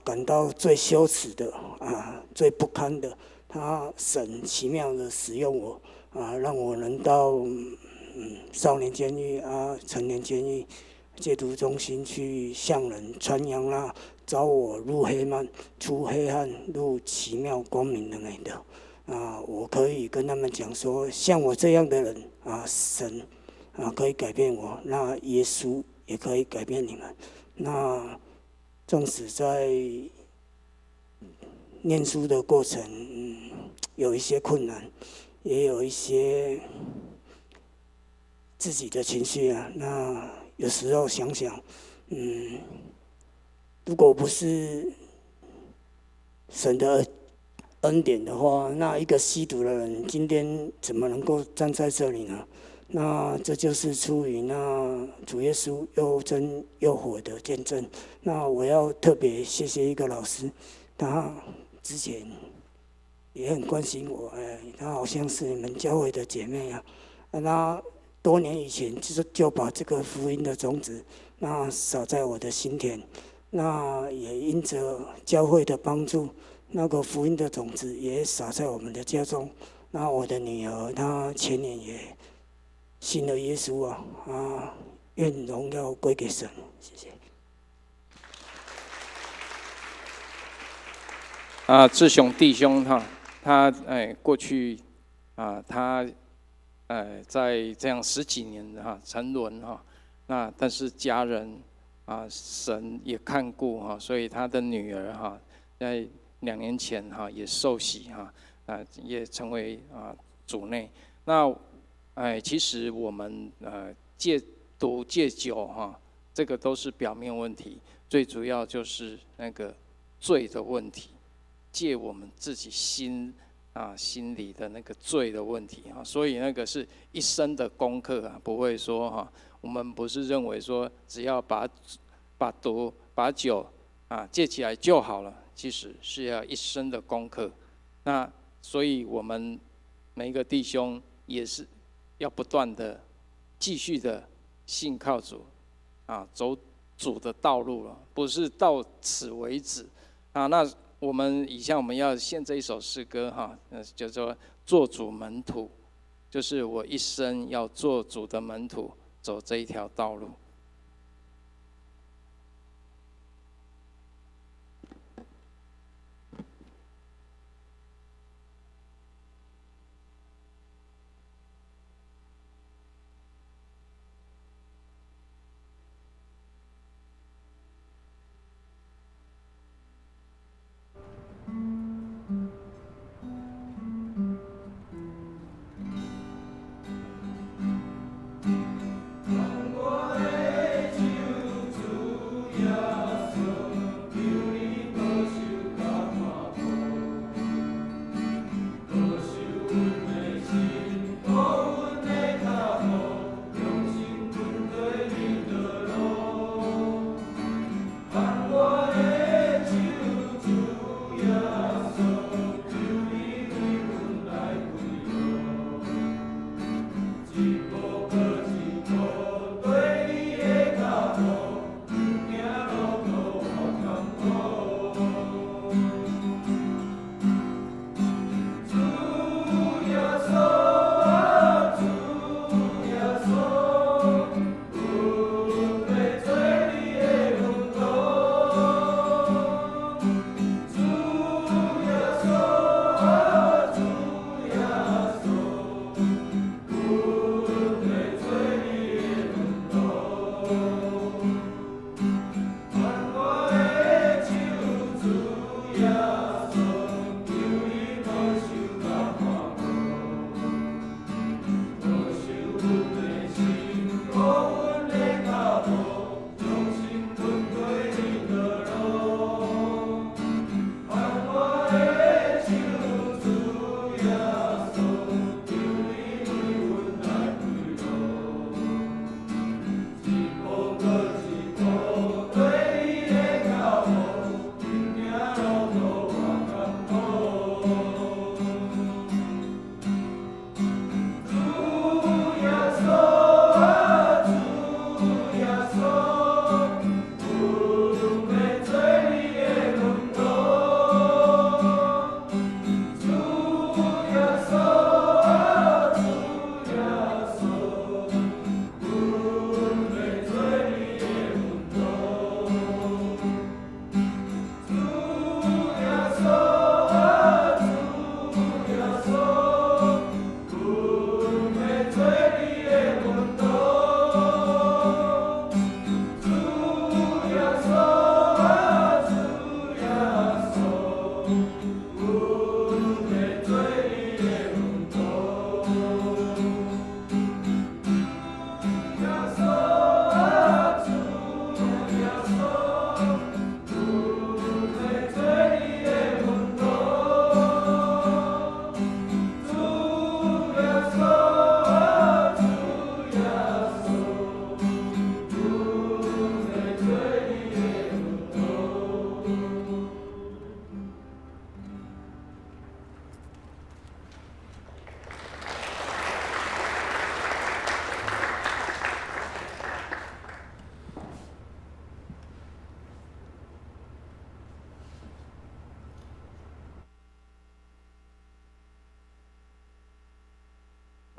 感到最羞耻的最不堪的，他神奇妙的使用我让我能到少年监狱成年监狱戒毒中心去向人传扬找我入黑暗、出黑暗、入奇妙光明的美德。我可以跟他们讲说，像我这样的人神可以改变我，那耶稣也可以改变你们。那纵使在念书的过程有一些困难，也有一些自己的情绪那有时候想想，如果不是神的恩典的话，那一个吸毒的人今天怎么能够站在这里呢？那这就是出于那主耶稣又真又活的见证。那我要特别谢谢一个老师，他之前也很关心我，他好像是你们教会的姐妹那多年以前就把这个福音的种子撒在我的心田。那也因着教会的帮助，那个福音的种子也撒在我们的家中。那我的女儿她前年也信了耶稣啊，愿荣耀归给神，谢谢。志雄弟兄他过去他在这样10几年沉沦那但是家人神也看顾所以他的女儿在2年前也受洗也成为主内。那其实我们戒毒戒酒这个都是表面问题，最主要就是那个罪的问题，戒我们自己心里的那个罪的问题所以那个是一生的功课不会说我们不是认为说只要把毒把酒戒起来就好了，其实是要一生的功课。那所以我们每一个弟兄也是要不断的继续的信靠主走主的道路了，不是到此为止那我们以下我们要献这一首诗歌叫做做主门徒，就是我一生要做主的门徒，走这一条道路。我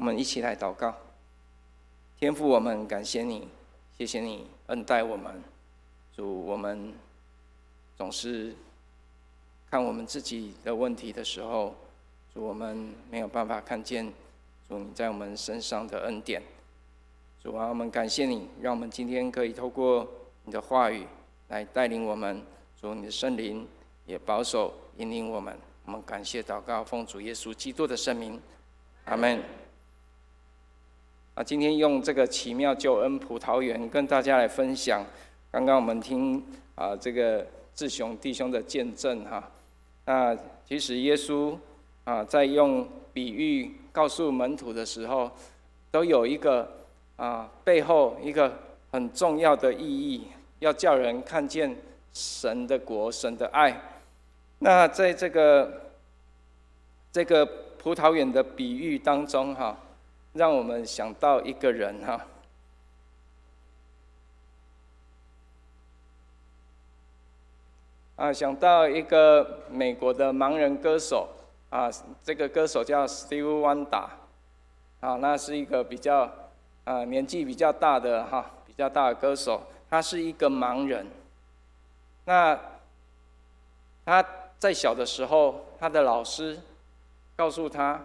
我们一起来祷告。天父，我们感谢你，谢谢你恩待我们。主，我们总是看我们自己的问题的时候，主，我们没有办法看见主你在我们身上的恩典。主啊，我们感谢你，让我们今天可以透过你的话语来带领我们。主，你的圣灵也保守引领我们。我们感谢祷告，奉主耶稣基督的圣名，阿们。今天用这个奇妙救恩葡萄园跟大家来分享。刚刚我们听这个志雄弟兄的见证哈。那其实耶稣在用比喻告诉门徒的时候，都有一个背后一个很重要的意义，要叫人看见神的国、神的爱。那在这个葡萄园的比喻当中哈，让我们想到一个人哈，想到一个美国的盲人歌手这个歌手叫 Stevie Wonder 那是一个比较年纪比较大的比较大的歌手，他是一个盲人。那他在小的时候，他的老师告诉他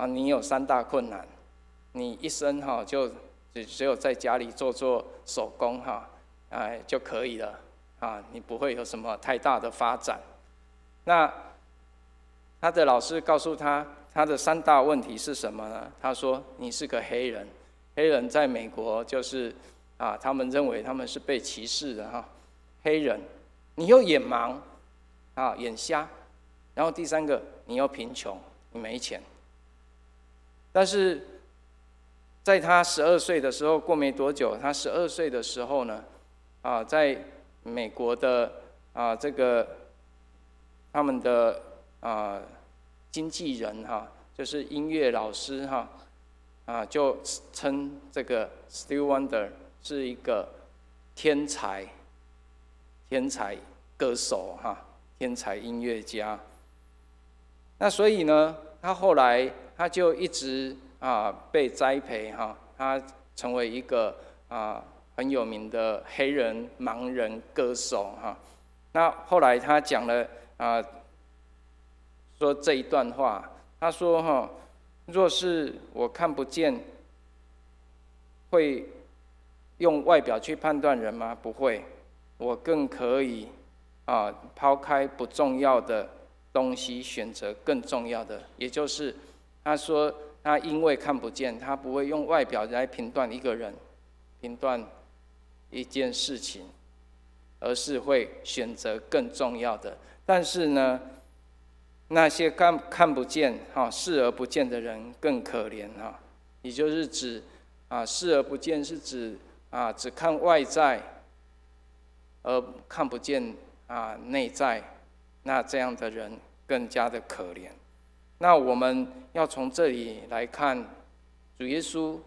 你有3大困难，你一生就只有在家里做手工就可以了你不会有什么太大的发展。那他的老师告诉他，他的3大问题是什么呢？他说：你是个黑人，黑人在美国就是他们认为他们是被歧视的黑人，你又眼盲眼瞎，然后第3个你又贫穷，你没钱。但是在他12岁的时候，过没多久，他12岁的时候呢在美国的这个他们的经纪人就是音乐老师就称这个 Stevie Wonder 是一个天才歌手天才音乐家。那所以呢，他后来他就一直被栽培他成为一个很有名的黑人盲人歌手那后来他讲了说这一段话，他说若是我看不见，会用外表去判断人吗？不会，我更可以抛开不重要的东西，选择更重要的。也就是他说他因为看不见，他不会用外表来评断一个人，评断一件事情，而是会选择更重要的。但是呢，那些看不见视而不见的人更可怜也就是指视而不见是指只看外在而看不见内在，那这样的人更加的可怜。那我们要从这里来看，主耶稣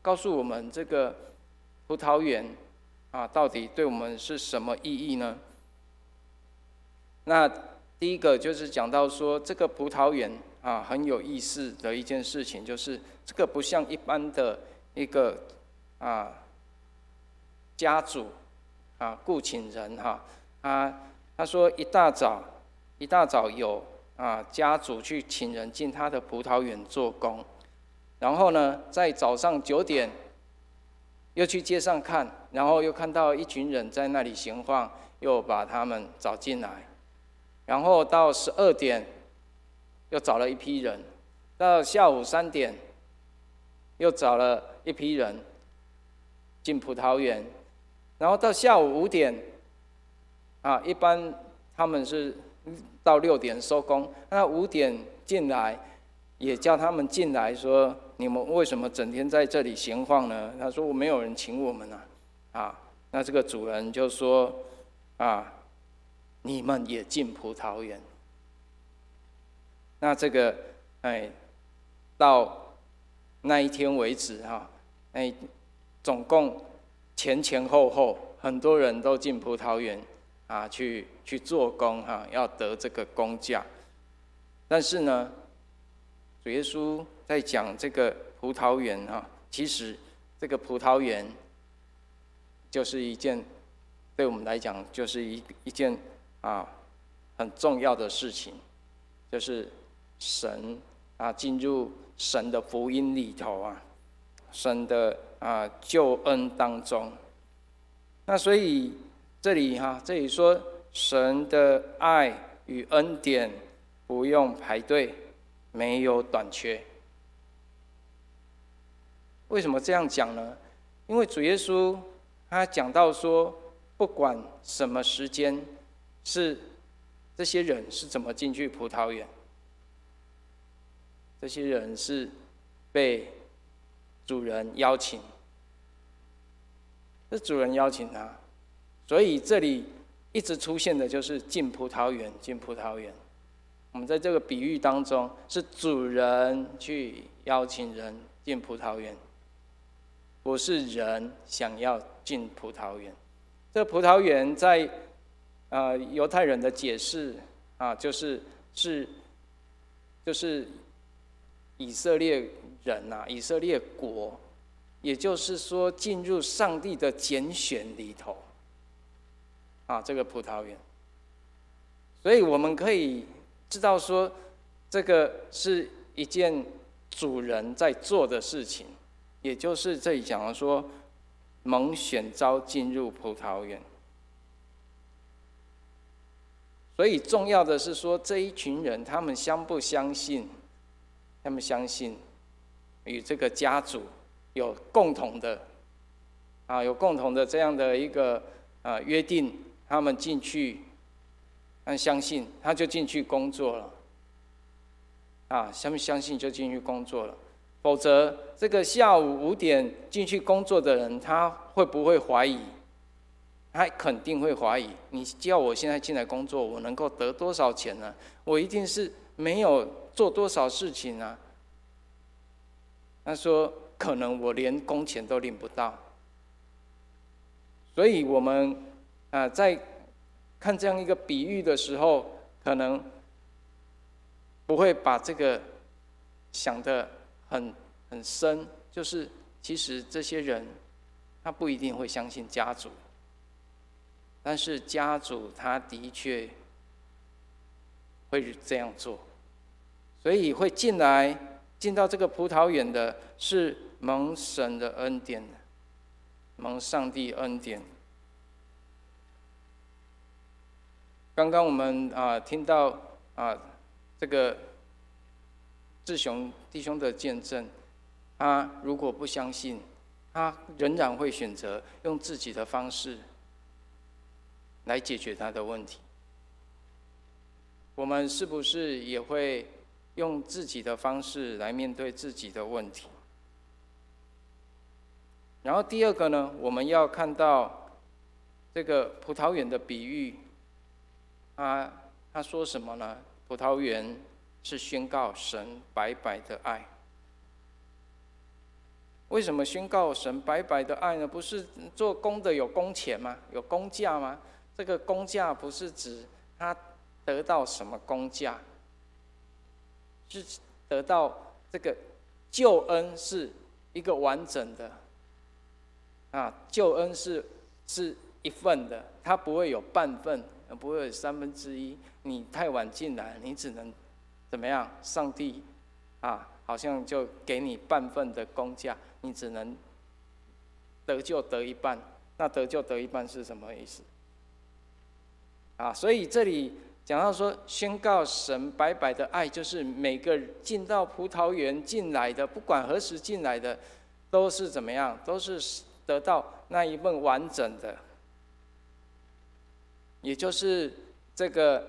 告诉我们这个葡萄园到底对我们是什么意义呢？那第一个就是讲到说，这个葡萄园很有意思的一件事情，就是这个不像一般的一个家主雇请人他说一大早有家主去请人进他的葡萄园做工，然后呢在早上9点又去街上看，然后又看到一群人在那里闲晃，又把他们找进来，然后到12点又找了一批人，到下午3点又找了一批人进葡萄园，然后到下午5点一般他们是到6点收工，那5点进来也叫他们进来说，你们为什么整天在这里闲晃呢？他说我没有人请我们那这个主人就说你们也进葡萄园。那这个到那一天为止总共前后很多人都进葡萄园去做工要得这个工价。但是呢主耶稣在讲这个葡萄园啊，其实这个葡萄园就是一件，对我们来讲就是一件很重要的事情，就是神进入神的福音里头啊，神的救恩当中。那所以这里说神的爱与恩典不用排队，没有短缺。为什么这样讲呢？因为主耶稣他讲到说，不管什么时间，是这些人是怎么进去葡萄园，这些人是被主人邀请，是主人邀请他，所以这里一直出现的就是进葡萄园，进葡萄园。我们在这个比喻当中，是主人去邀请人进葡萄园，不是人想要进葡萄园。这个葡萄园在犹太人的解释就是以色列人以色列国，也就是说进入上帝的拣选里头这个葡萄园。所以我们可以知道说，这个是一件主人在做的事情，也就是这里讲的说，蒙选召进入葡萄园。所以重要的是说，这一群人他们相不相信？他们相信与这个家主有共同的这样的一个约定，他们进去，相信他就进去工作了相信就进去工作了。否则这个下午5点进去工作的人，他会不会怀疑？他肯定会怀疑。你叫我现在进来工作，我能够得多少钱呢？我一定是没有做多少事情啊。他说可能我连工钱都领不到。所以我们在看这样一个比喻的时候，可能不会把这个想得很深，就是其实这些人他不一定会相信家主，但是家主他的确会这样做，所以会进到这个葡萄园的是蒙神的恩典，蒙上帝恩典。刚刚我们听到这个志雄弟兄的见证，他如果不相信，他仍然会选择用自己的方式来解决他的问题。我们是不是也会用自己的方式来面对自己的问题？然后第二个呢，我们要看到这个葡萄园的比喻，他说什么呢？葡萄园是宣告神白白的爱。为什么宣告神白白的爱呢？不是做工的有工钱吗？有工价吗？这个工价不是指他得到什么工价，是得到这个救恩是一个完整的救恩是一份的，它不会有半份，不会有1/3。你太晚进来，你只能怎么样？上帝好像就给你半份的工价，你只能得救得一半。那得救得一半是什么意思？所以这里讲到说，宣告神白白的爱，就是每个进到葡萄园进来的，不管何时进来的，都是怎么样？都是得到那一份完整的。也就是这个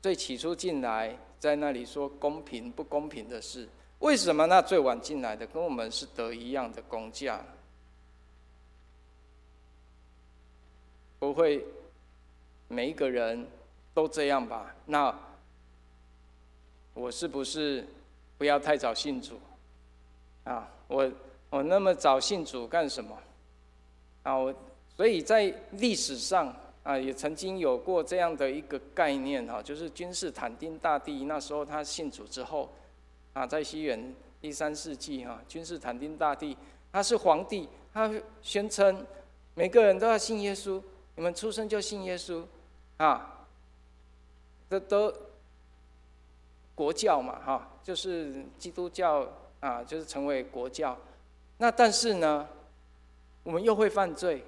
最起初进来，在那里说公平不公平的事，为什么那最晚进来的跟我们是得一样的工价？不会每一个人都这样吧？那我是不是不要太早信主我那么早信主干什么所以在历史上也曾经有过这样的一个概念就是君士坦丁大帝那时候他信主之后，在西元第3世纪君士坦丁大帝，他是皇帝，他宣称每个人都要信耶稣，你们出生就信耶稣这都国教嘛就是基督教就是成为国教。那但是呢，我们又会犯罪。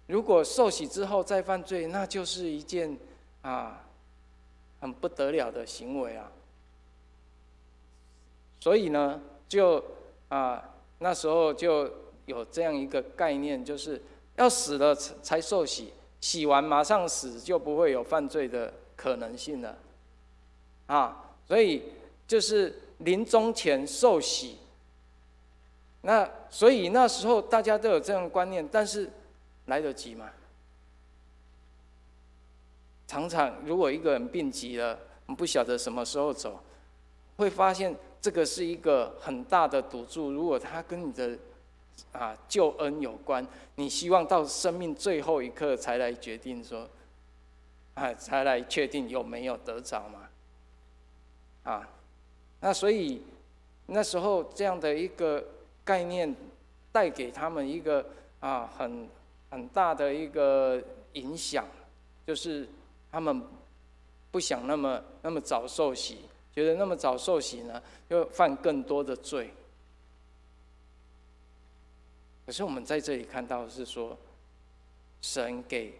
如果受洗之后再犯罪，那就是一件很不得了的行为所以呢，就那时候就有这样一个概念，就是要死了才受洗，洗完马上死就不会有犯罪的可能性了所以就是临终前受洗。所以那时候大家都有这样的观念，但是来得及吗？常常如果一个人病急了，我们不晓得什么时候走，会发现这个是一个很大的赌注。如果他跟你的救恩有关，你希望到生命最后一刻才来决定说，才来确定有没有得着嘛？那所以那时候这样的一个概念，带给他们一个很大的一个影响，就是他们不想那么早受洗，觉得那么早受洗呢，又犯更多的罪。可是我们在这里看到的是说，神给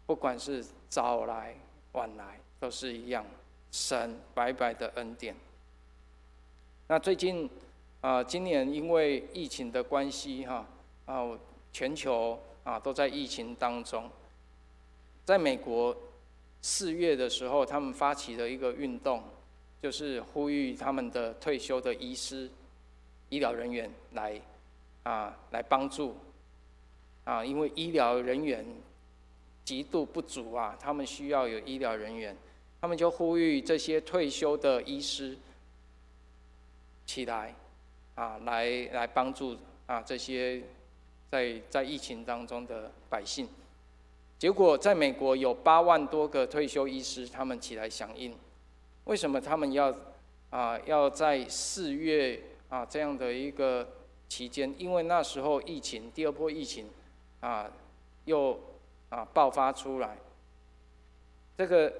不管是早来晚来都是一样，神白白的恩典。那最近今年因为疫情的关系全球都在疫情当中。在美国4月的时候，他们发起了一个运动，就是呼吁他们的退休的医师、医疗人员来帮助因为医疗人员极度不足他们需要有医疗人员，他们就呼吁这些退休的医师起来来帮助这些在疫情当中的百姓。结果在美国有8万多个退休医师，他们起来响应。为什么他们要在4月这样的一个期间？因为那时候疫情第2波疫情又爆发出来，这个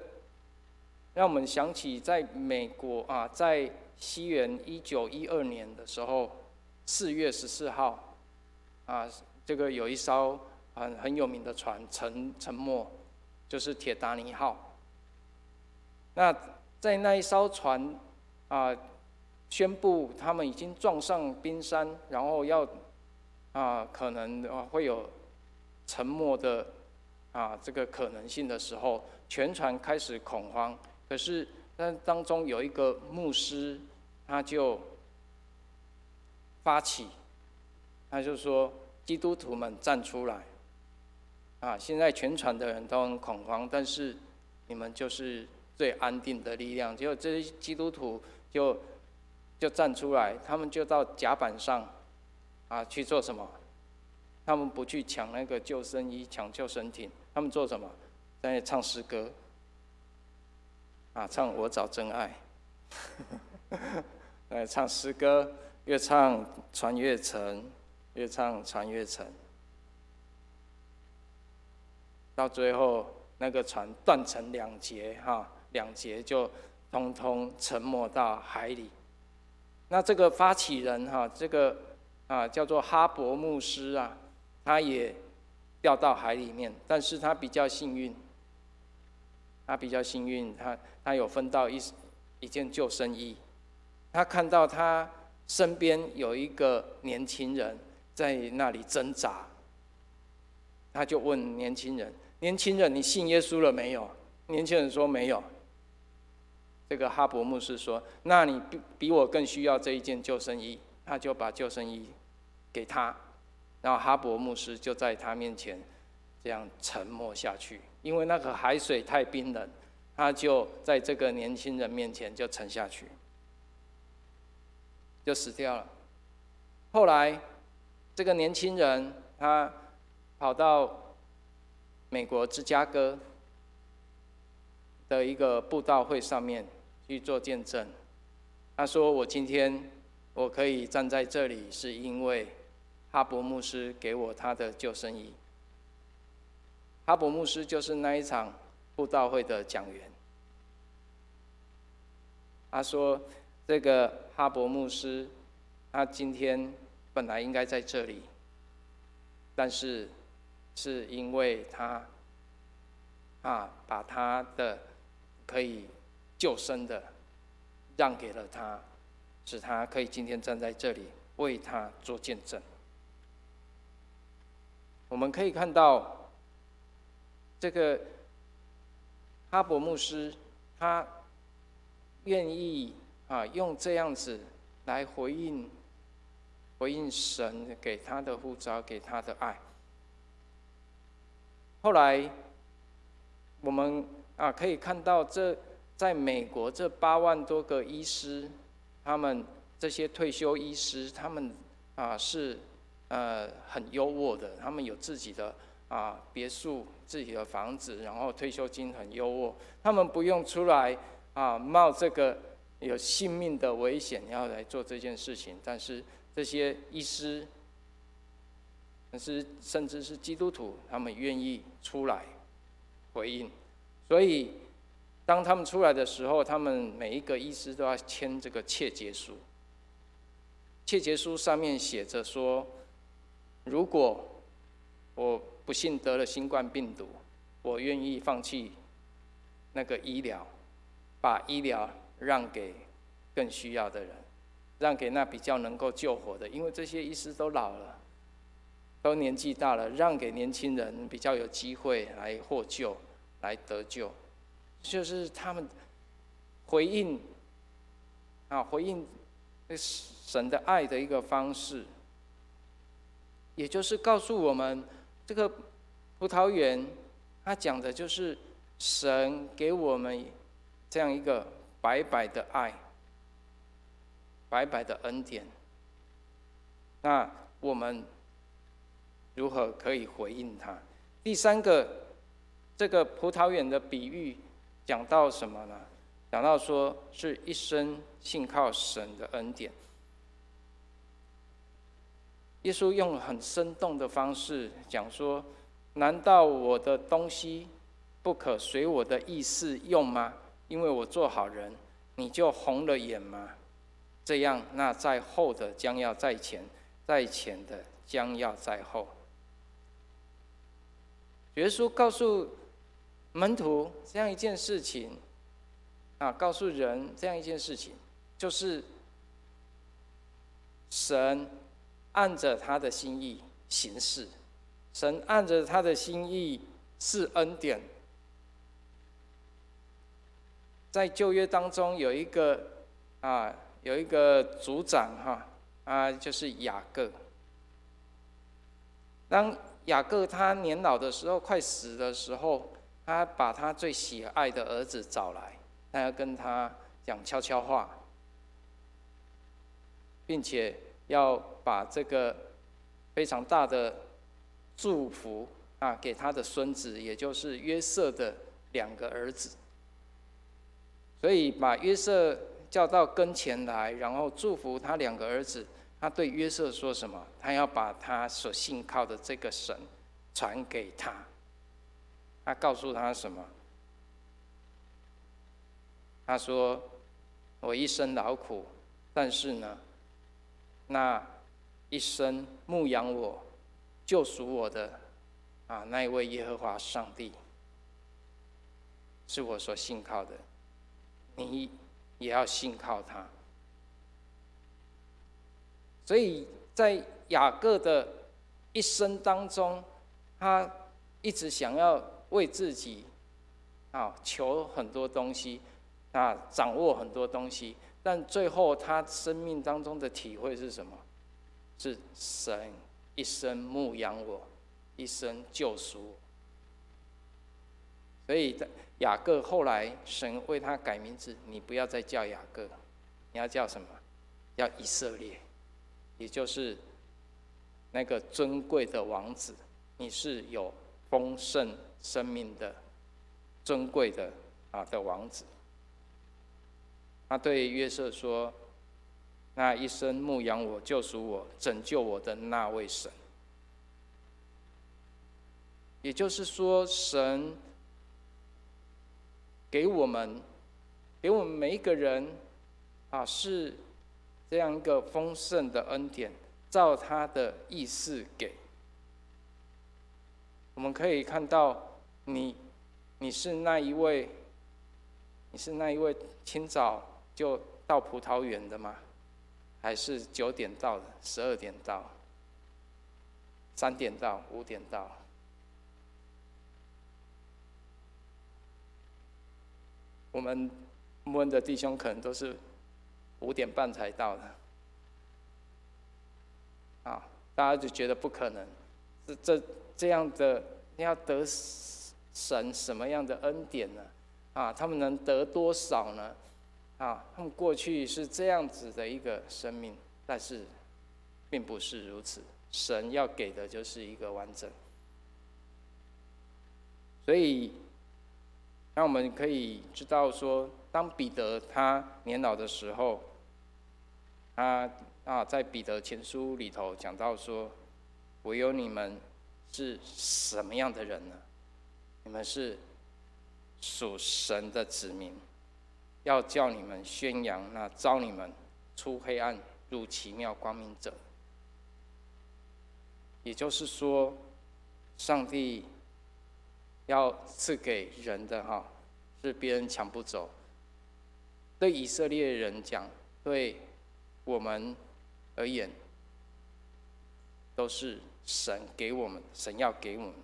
让我们想起在美国在西元1912年的时候，4月14号这个有一艘很有名的船沉没，就是铁达尼号。那在那一艘船宣布他们已经撞上冰山，然后要可能会有沉没的这个可能性的时候，全船开始恐慌。可是当中有一个牧师，他就发起，他就说：基督徒们站出来现在全船的人都很恐慌，但是你们就是最安定的力量。结果这些基督徒就站出来，他们就到甲板上去做什么？他们不去抢那个救生衣、抢救生艇，他们做什么？在那唱诗歌唱我找真爱唱诗歌，越唱船越沉，越唱船越沉，到最后那个船断成2截2截就通通沉没到海里。那这个发起人这个叫做哈伯牧师他也掉到海里面，但是他比较幸运，他有分到一件救生衣。他看到他身边有一个年轻人在那里挣扎，他就问年轻人：“年轻人，你信耶稣了没有？”年轻人说：“没有。”这个哈伯牧师说：“那你比我更需要这一件救生衣。”他就把救生衣给他，然后哈伯牧师就在他面前这样沉没下去，因为那个海水太冰冷，他就在这个年轻人面前就沉下去，就死掉了。后来这个年轻人他跑到美国芝加哥的一个布道会上面去做见证，他说：“我今天我可以站在这里，是因为哈伯牧师给我他的救生衣。哈伯牧师就是那一场布道会的讲员。他说，这个哈伯牧师，他今天本来应该在这里，但是是因为他把他的可以救生的让给了他，使他可以今天站在这里为他做见证。”我们可以看到，这个哈伯牧师，他愿意用这样子来回应神给他的呼召，给他的爱。后来我们可以看到，在美国这8万多个医师，他们这些退休医师，他们是很优渥的，他们有自己的别墅、自己的房子，然后退休金很优渥，他们不用出来冒这个有性命的危险要来做这件事情。但是这些医师，甚至是基督徒，他们愿意出来回应。所以当他们出来的时候，他们每一个医师都要签这个切结书。切结书上面写着说，如果我不幸得了新冠病毒，我愿意放弃那个医疗，把医疗让给更需要的人，让给那比较能够救活的，因为这些医师都老了，都年纪大了，让给年轻人比较有机会来获救，来得救，就是他们回应神的爱的一个方式。也就是告诉我们，这个葡萄园，它讲的就是神给我们这样一个白白的爱，白白的恩典。那我们如何可以回应它？第三个，这个葡萄园的比喻讲到什么呢？讲到说是一生信靠神的恩典。耶稣用很生动的方式讲说：难道我的东西不可随我的意思用吗？因为我做好人，你就红了眼吗？这样，那在后的将要在前，在前的将要在后。耶稣告诉门徒这样一件事情，告诉人这样一件事情，就是神按着他的心意行事，神按着他的心意是恩典。在旧约当中有一个族长就是雅各。当雅各他年老的时候，快死的时候，他把他最喜爱的儿子找来，他要跟他讲悄悄话，并且要把这个非常大的祝福给他的孙子，也就是约瑟的2个儿子。所以把约瑟叫到跟前来，然后祝福他2个儿子。他对约瑟说什么？他要把他所信靠的这个神传给他。他告诉他什么？他说：我一生劳苦，但是呢，那一生牧养我、救赎我的那一位耶和华上帝，是我所信靠的，你也要信靠他。所以在雅各的一生当中，他一直想要为自己求很多东西，掌握很多东西，但最后他生命当中的体会是什么？是神一生牧养我，一生救赎我。所以雅各后来神为他改名字，你不要再叫雅各，你要叫什么？叫以色列，也就是那个尊贵的王子，你是有丰盛生命的尊贵的王子。他对约瑟说：那一生牧养我、救赎我、拯救我的那位神。也就是说，神给我们每一个人是这样一个丰盛的恩典，照他的意思给。我们可以看到你是那一位清早就到葡萄园的吗？还是9点到的、12点到、3点到、5点到？我们牧恩的弟兄可能都是5点半才到的，大家就觉得不可能，这样的要得神什么样的恩典呢？他们能得多少呢？他们过去是这样子的一个生命，但是并不是如此。神要给的就是一个完整，所以让我们可以知道说，当彼得他年老的时候，他在彼得前书里头讲到说，唯有你们是什么样的人呢？你们是属神的子民，要叫你们宣扬那召你们出黑暗入奇妙光明者。也就是说，上帝要赐给人的是别人抢不走。对以色列人讲，对我们而言，都是神给我们，神要给我们。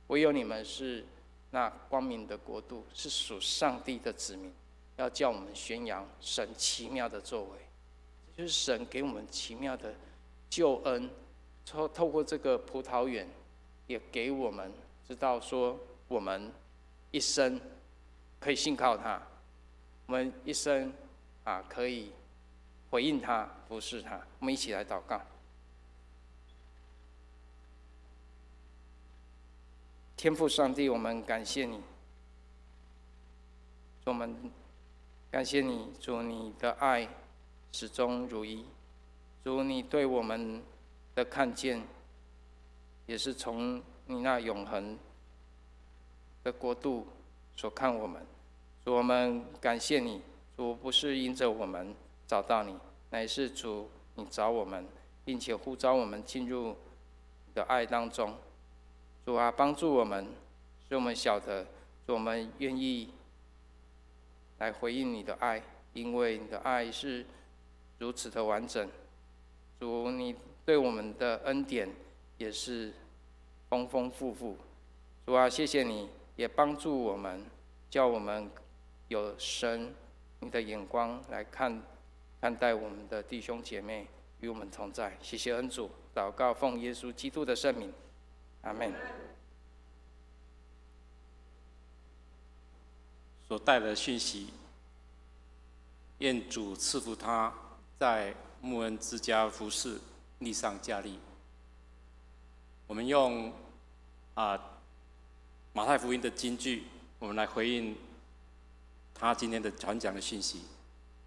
唯有你们是那光明的国度，是属上帝的子民，要叫我们宣扬神奇妙的作为。这就是神给我们奇妙的救恩，透过这个葡萄园，也给我们知道说，我们一生可以信靠他，我们一生可以回应他、服侍他。我们一起来祷告。天父上帝，我们感谢你，我们感谢你，主，你的爱始终如一，主，你对我们的看见，也是从你那永恒的国度所看我们。主，我们感谢你，主，不是因着我们找到你，乃是主你找我们，并且呼召我们进入你的爱当中。主啊，帮助我们，使我们晓得，主，我们愿意来回应你的爱，因为你的爱是如此的完整。主，你对我们的恩典也是丰丰富富。主啊，谢谢你，也帮助我们，叫我们有神你的眼光来看待我们的弟兄姐妹，与我们同在。谢谢恩主，祷告奉耶稣基督的圣名，阿们。所带的讯息，愿主赐福他在牧恩之家服事，力上加力。我们用马太福音的金句，我们来回应他今天的传讲的讯息。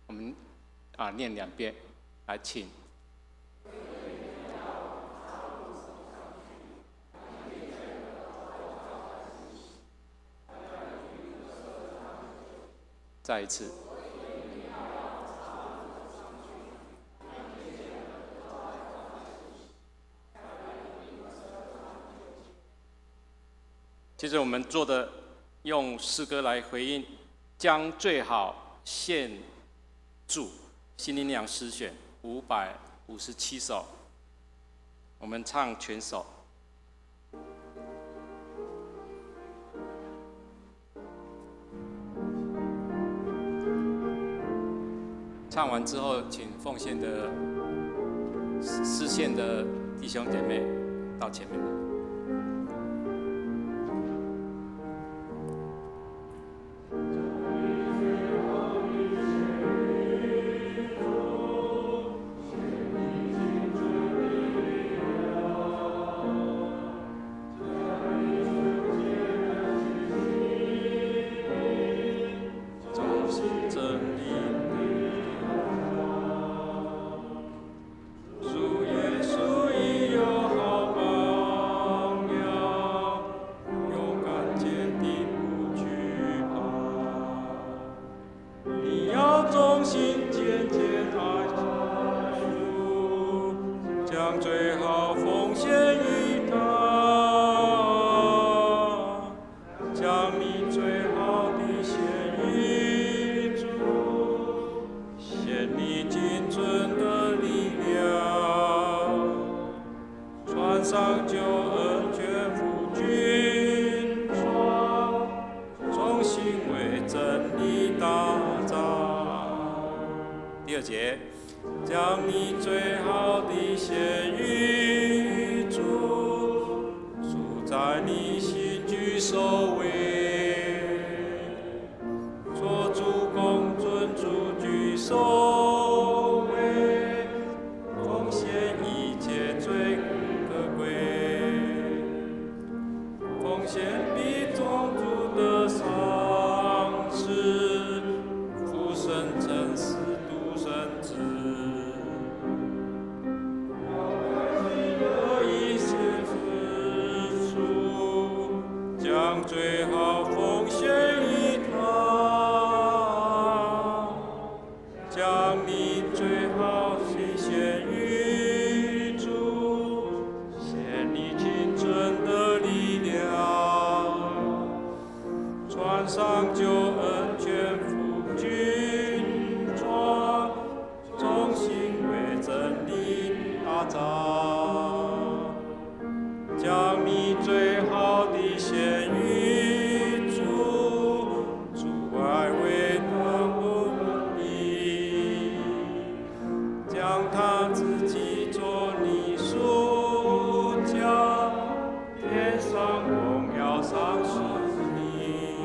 我们念2遍，来请。再一次。接着我们做的，用诗歌来回应，将最好献祝新灵粮诗选557首，我们唱全首。唱完之后，请奉献的诗献的弟兄姐妹到前面来。将最好奉献于他，将你最好的献于主，献你仅存的力量，穿上救恩全副军装，重新为真理打仗。第二节。将你最好的献于主，主在你心居首位，做主公尊主居首位，奉献一切最可贵，奉献比宗主的赏赐，父神诚实独生子。将最好奉献于他，将你最好的献于主，献你青春的力量，穿上救恩全副军装，重新为真理打仗，将你最好的献于主，主爱为他目的，将他自己做你属家，天上荣耀赏赐你，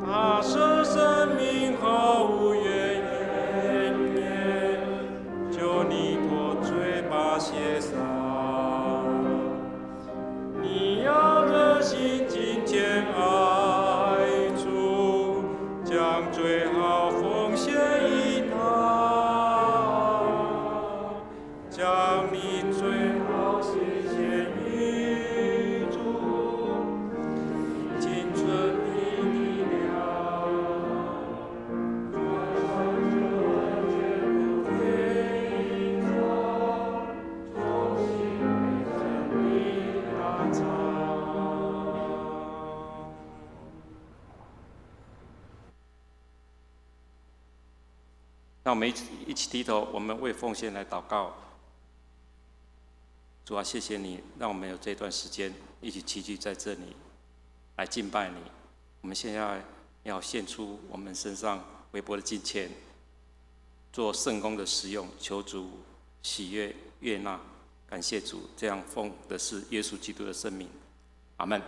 他是生命毫无怨言，救你脱罪把血洒。你要热心敬虔爱主，将最好奉献于他，将你最好献于主，尽存你力量，穿上救恩全副军装，重新为真理打仗。让我们一起低头，我们为奉献来祷告。主啊，谢谢你，让我们有这段时间一起齐聚在这里，来敬拜你。我们现在要献出我们身上微薄的金钱，做圣工的使用，求主喜悦悦纳。感谢主，这样奉的是耶稣基督的圣名，阿们。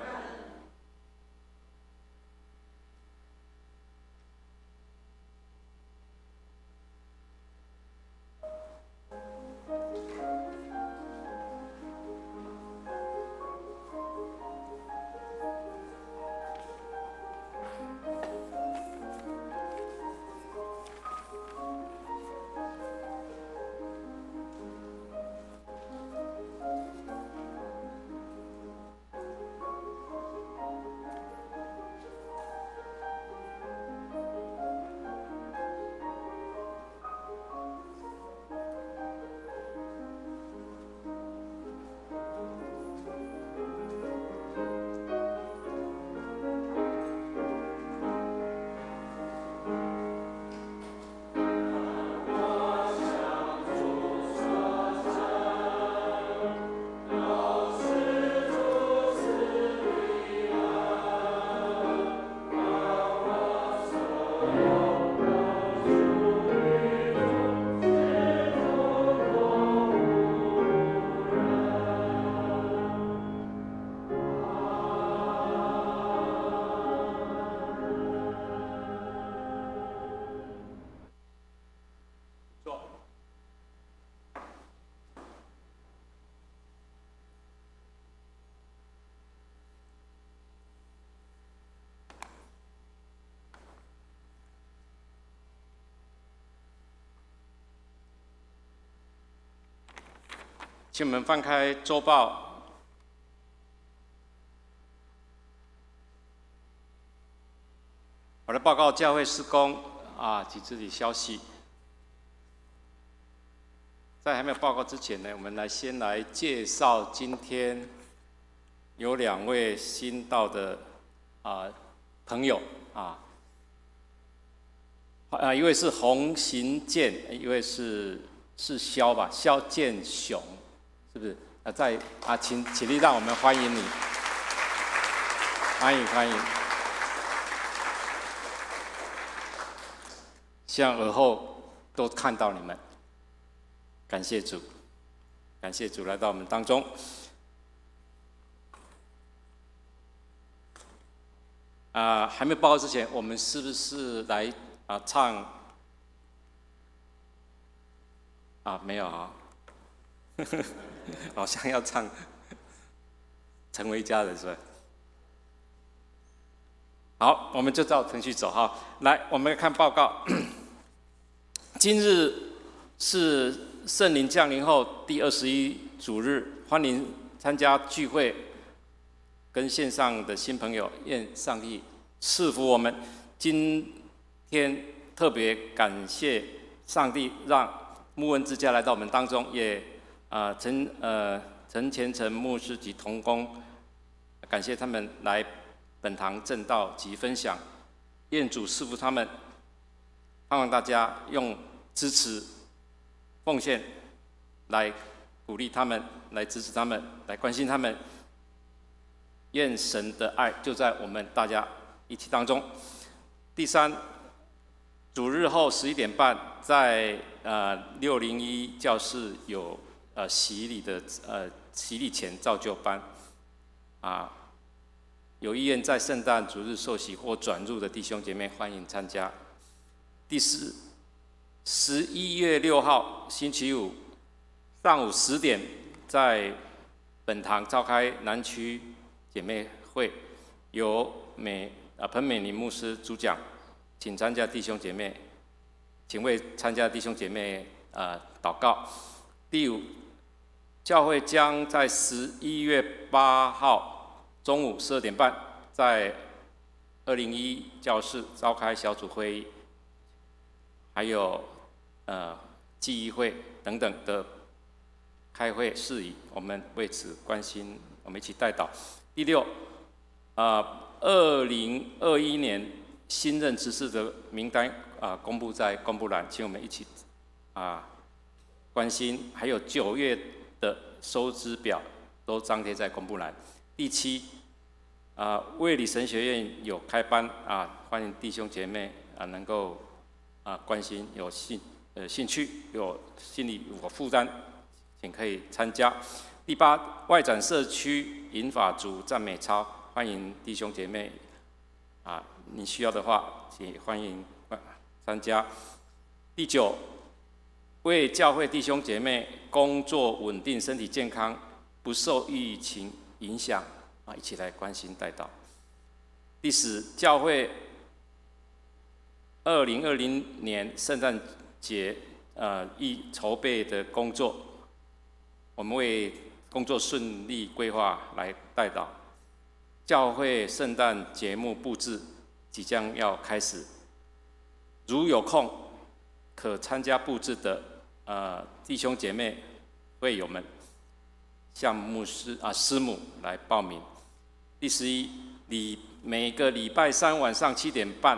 请我们翻开周报，我来报告教会事工几肢体消息。在还没有报告之前呢，我们先来介绍今天有2位新到的朋友一位是洪行健，一位是萧吧，萧建雄，是不是？请立，让我们欢迎你，欢迎。希望尔后都看到你们，感谢主，感谢主来到我们当中。还没报告之前，我们是不是来唱？没有啊，好像要唱《成为一家人》是吧？好，我们就照程序走哈。来，我们看报告。今日是圣灵降临后第21主日，欢迎参加聚会。跟线上的新朋友，愿上帝赐福我们。今天特别感谢上帝，让牧恩之家来到我们当中，也陈虔诚牧师及同工，感谢他们来本堂证道及分享，愿主赐福他们，盼望大家用支持、奉献来鼓励他们，来支持他们，来关心他们。愿神的爱就在我们大家一起当中。第3，主日后11点半，在601教室有洗礼的洗礼前造就班，有意愿在圣诞主日受洗或转入的弟兄姐妹，欢迎参加。第4， 11月6号星期五上午10点，在本堂召开南区姐妹会，由彭美玲牧师主讲，请参加弟兄姐妹，请为参加弟兄姐妹祷告。第5，教会将在11月8号中午12点半，在201教室召开小组会议，还有记忆会等等的开会事宜，我们为此关心，我们一起代祷。第6， 2021年新任执事的名单公布在公布栏，请我们一起关心。还有9月的收支表都张贴在公布栏。第7，卫理神学院有开班欢迎弟兄姐妹能够关心，有兴趣，有心里有负担，请可以参加。第8，外展社区银法组赞美操，欢迎弟兄姐妹你需要的话，请欢迎参加。第9，为教会弟兄姐妹工作稳定、身体健康，不受疫情影响一起来关心代祷。第10，教会2020年圣诞节筹备的工作，我们为工作顺利规划来代祷。教会圣诞节目布置即将要开始，如有空可参加布置的弟兄姐妹会友们，向师母来报名。第11，每个礼拜3晚上7点半，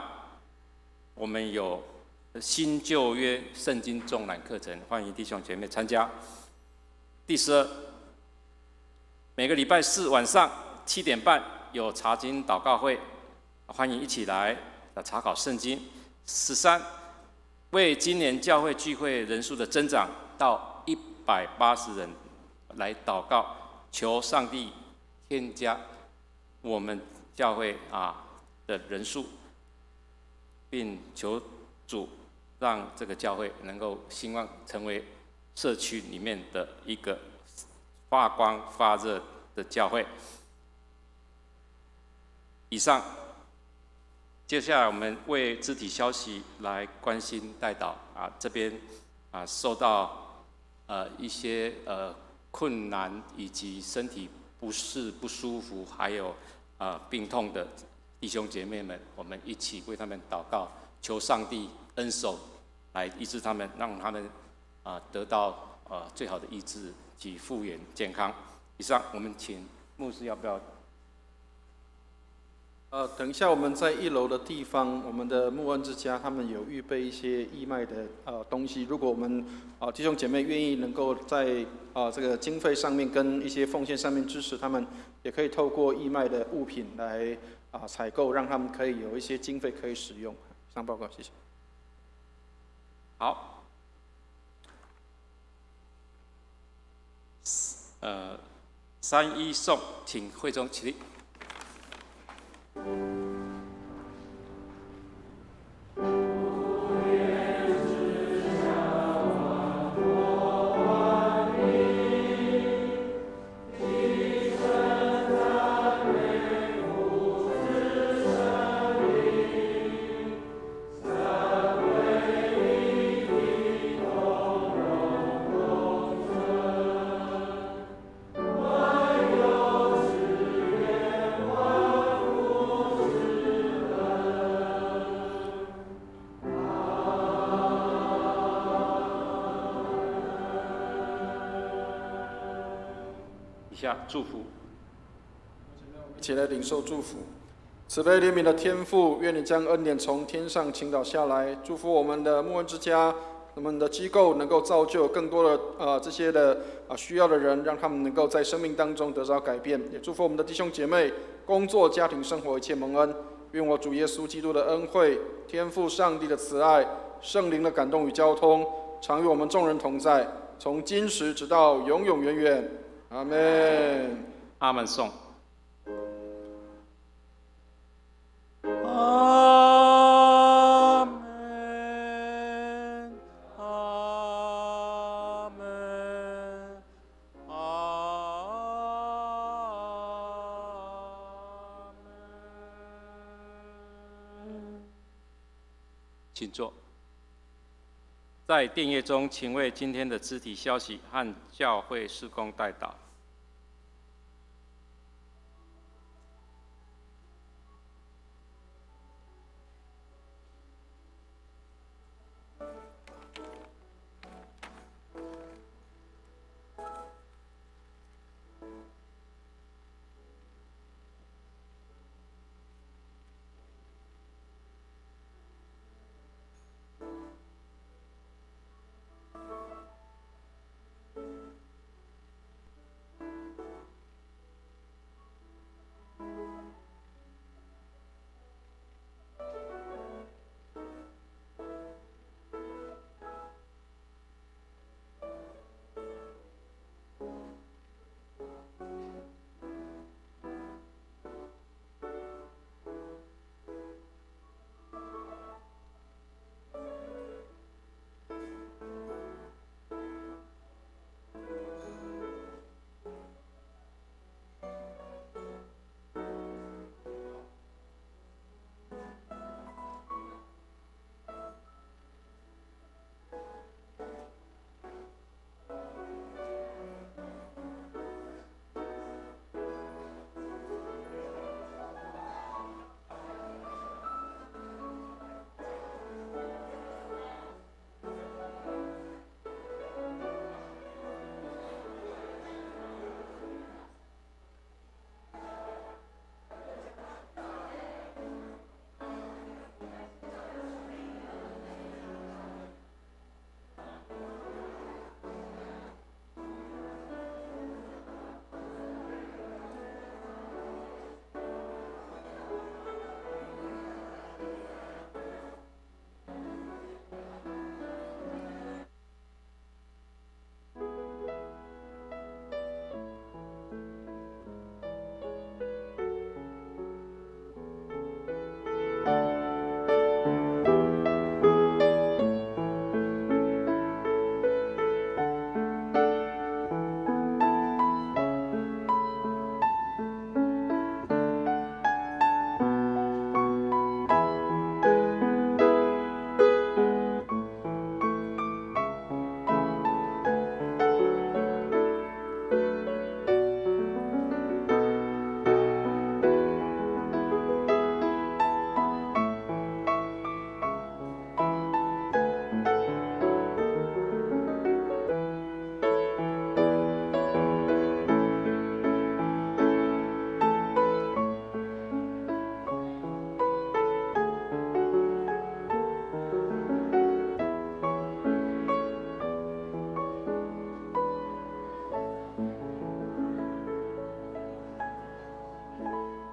我们有新旧约圣经纵览课程，欢迎弟兄姐妹参加。第12，每个礼拜4晚上7点半有查经祷告会，欢迎一起来查考圣经。13，为今年教会聚会人数的增长到180人来祷告，求上帝添加我们教会的人数，并求主让这个教会能够兴旺，成为社区里面的一个发光发热的教会。以上，接下来我们为肢体消息来关心代祷这边受到一些困难以及身体不适不舒服，还有病痛的弟兄姐妹们，我们一起为他们祷告，求上帝恩手来医治他们，让他们得到最好的医治及复原健康。以上，我们请牧师要不要？等一下我们在1楼的地方，我们的牧恩之家他们有预备一些义卖的东西。如果我们弟兄姐妹愿意能够在这个经费上面跟一些奉献上面支持他们，也可以透过义卖的物品来采购，让他们可以有一些经费可以使用。以上报告，谢谢。好。3一颂，请会众起立。下祝福，一起来领受祝福。慈悲怜悯的天父，愿你将恩典从天上倾倒下来，祝福我们的牧恩之家，我们的机构能够造就更多的这些的需要的人，让他们能够在生命当中得到改变。也祝福我们的弟兄姐妹，工作、家庭、生活一切蒙恩。愿我主耶稣基督的恩惠、天父上帝的慈爱、圣灵的感动与交通，常与我们众人同在，从今时直到永永远远。阿们，阿们颂。阿门，阿门，阿门。请坐。在殿乐中，请为今天的肢体消息和教会事工代祷。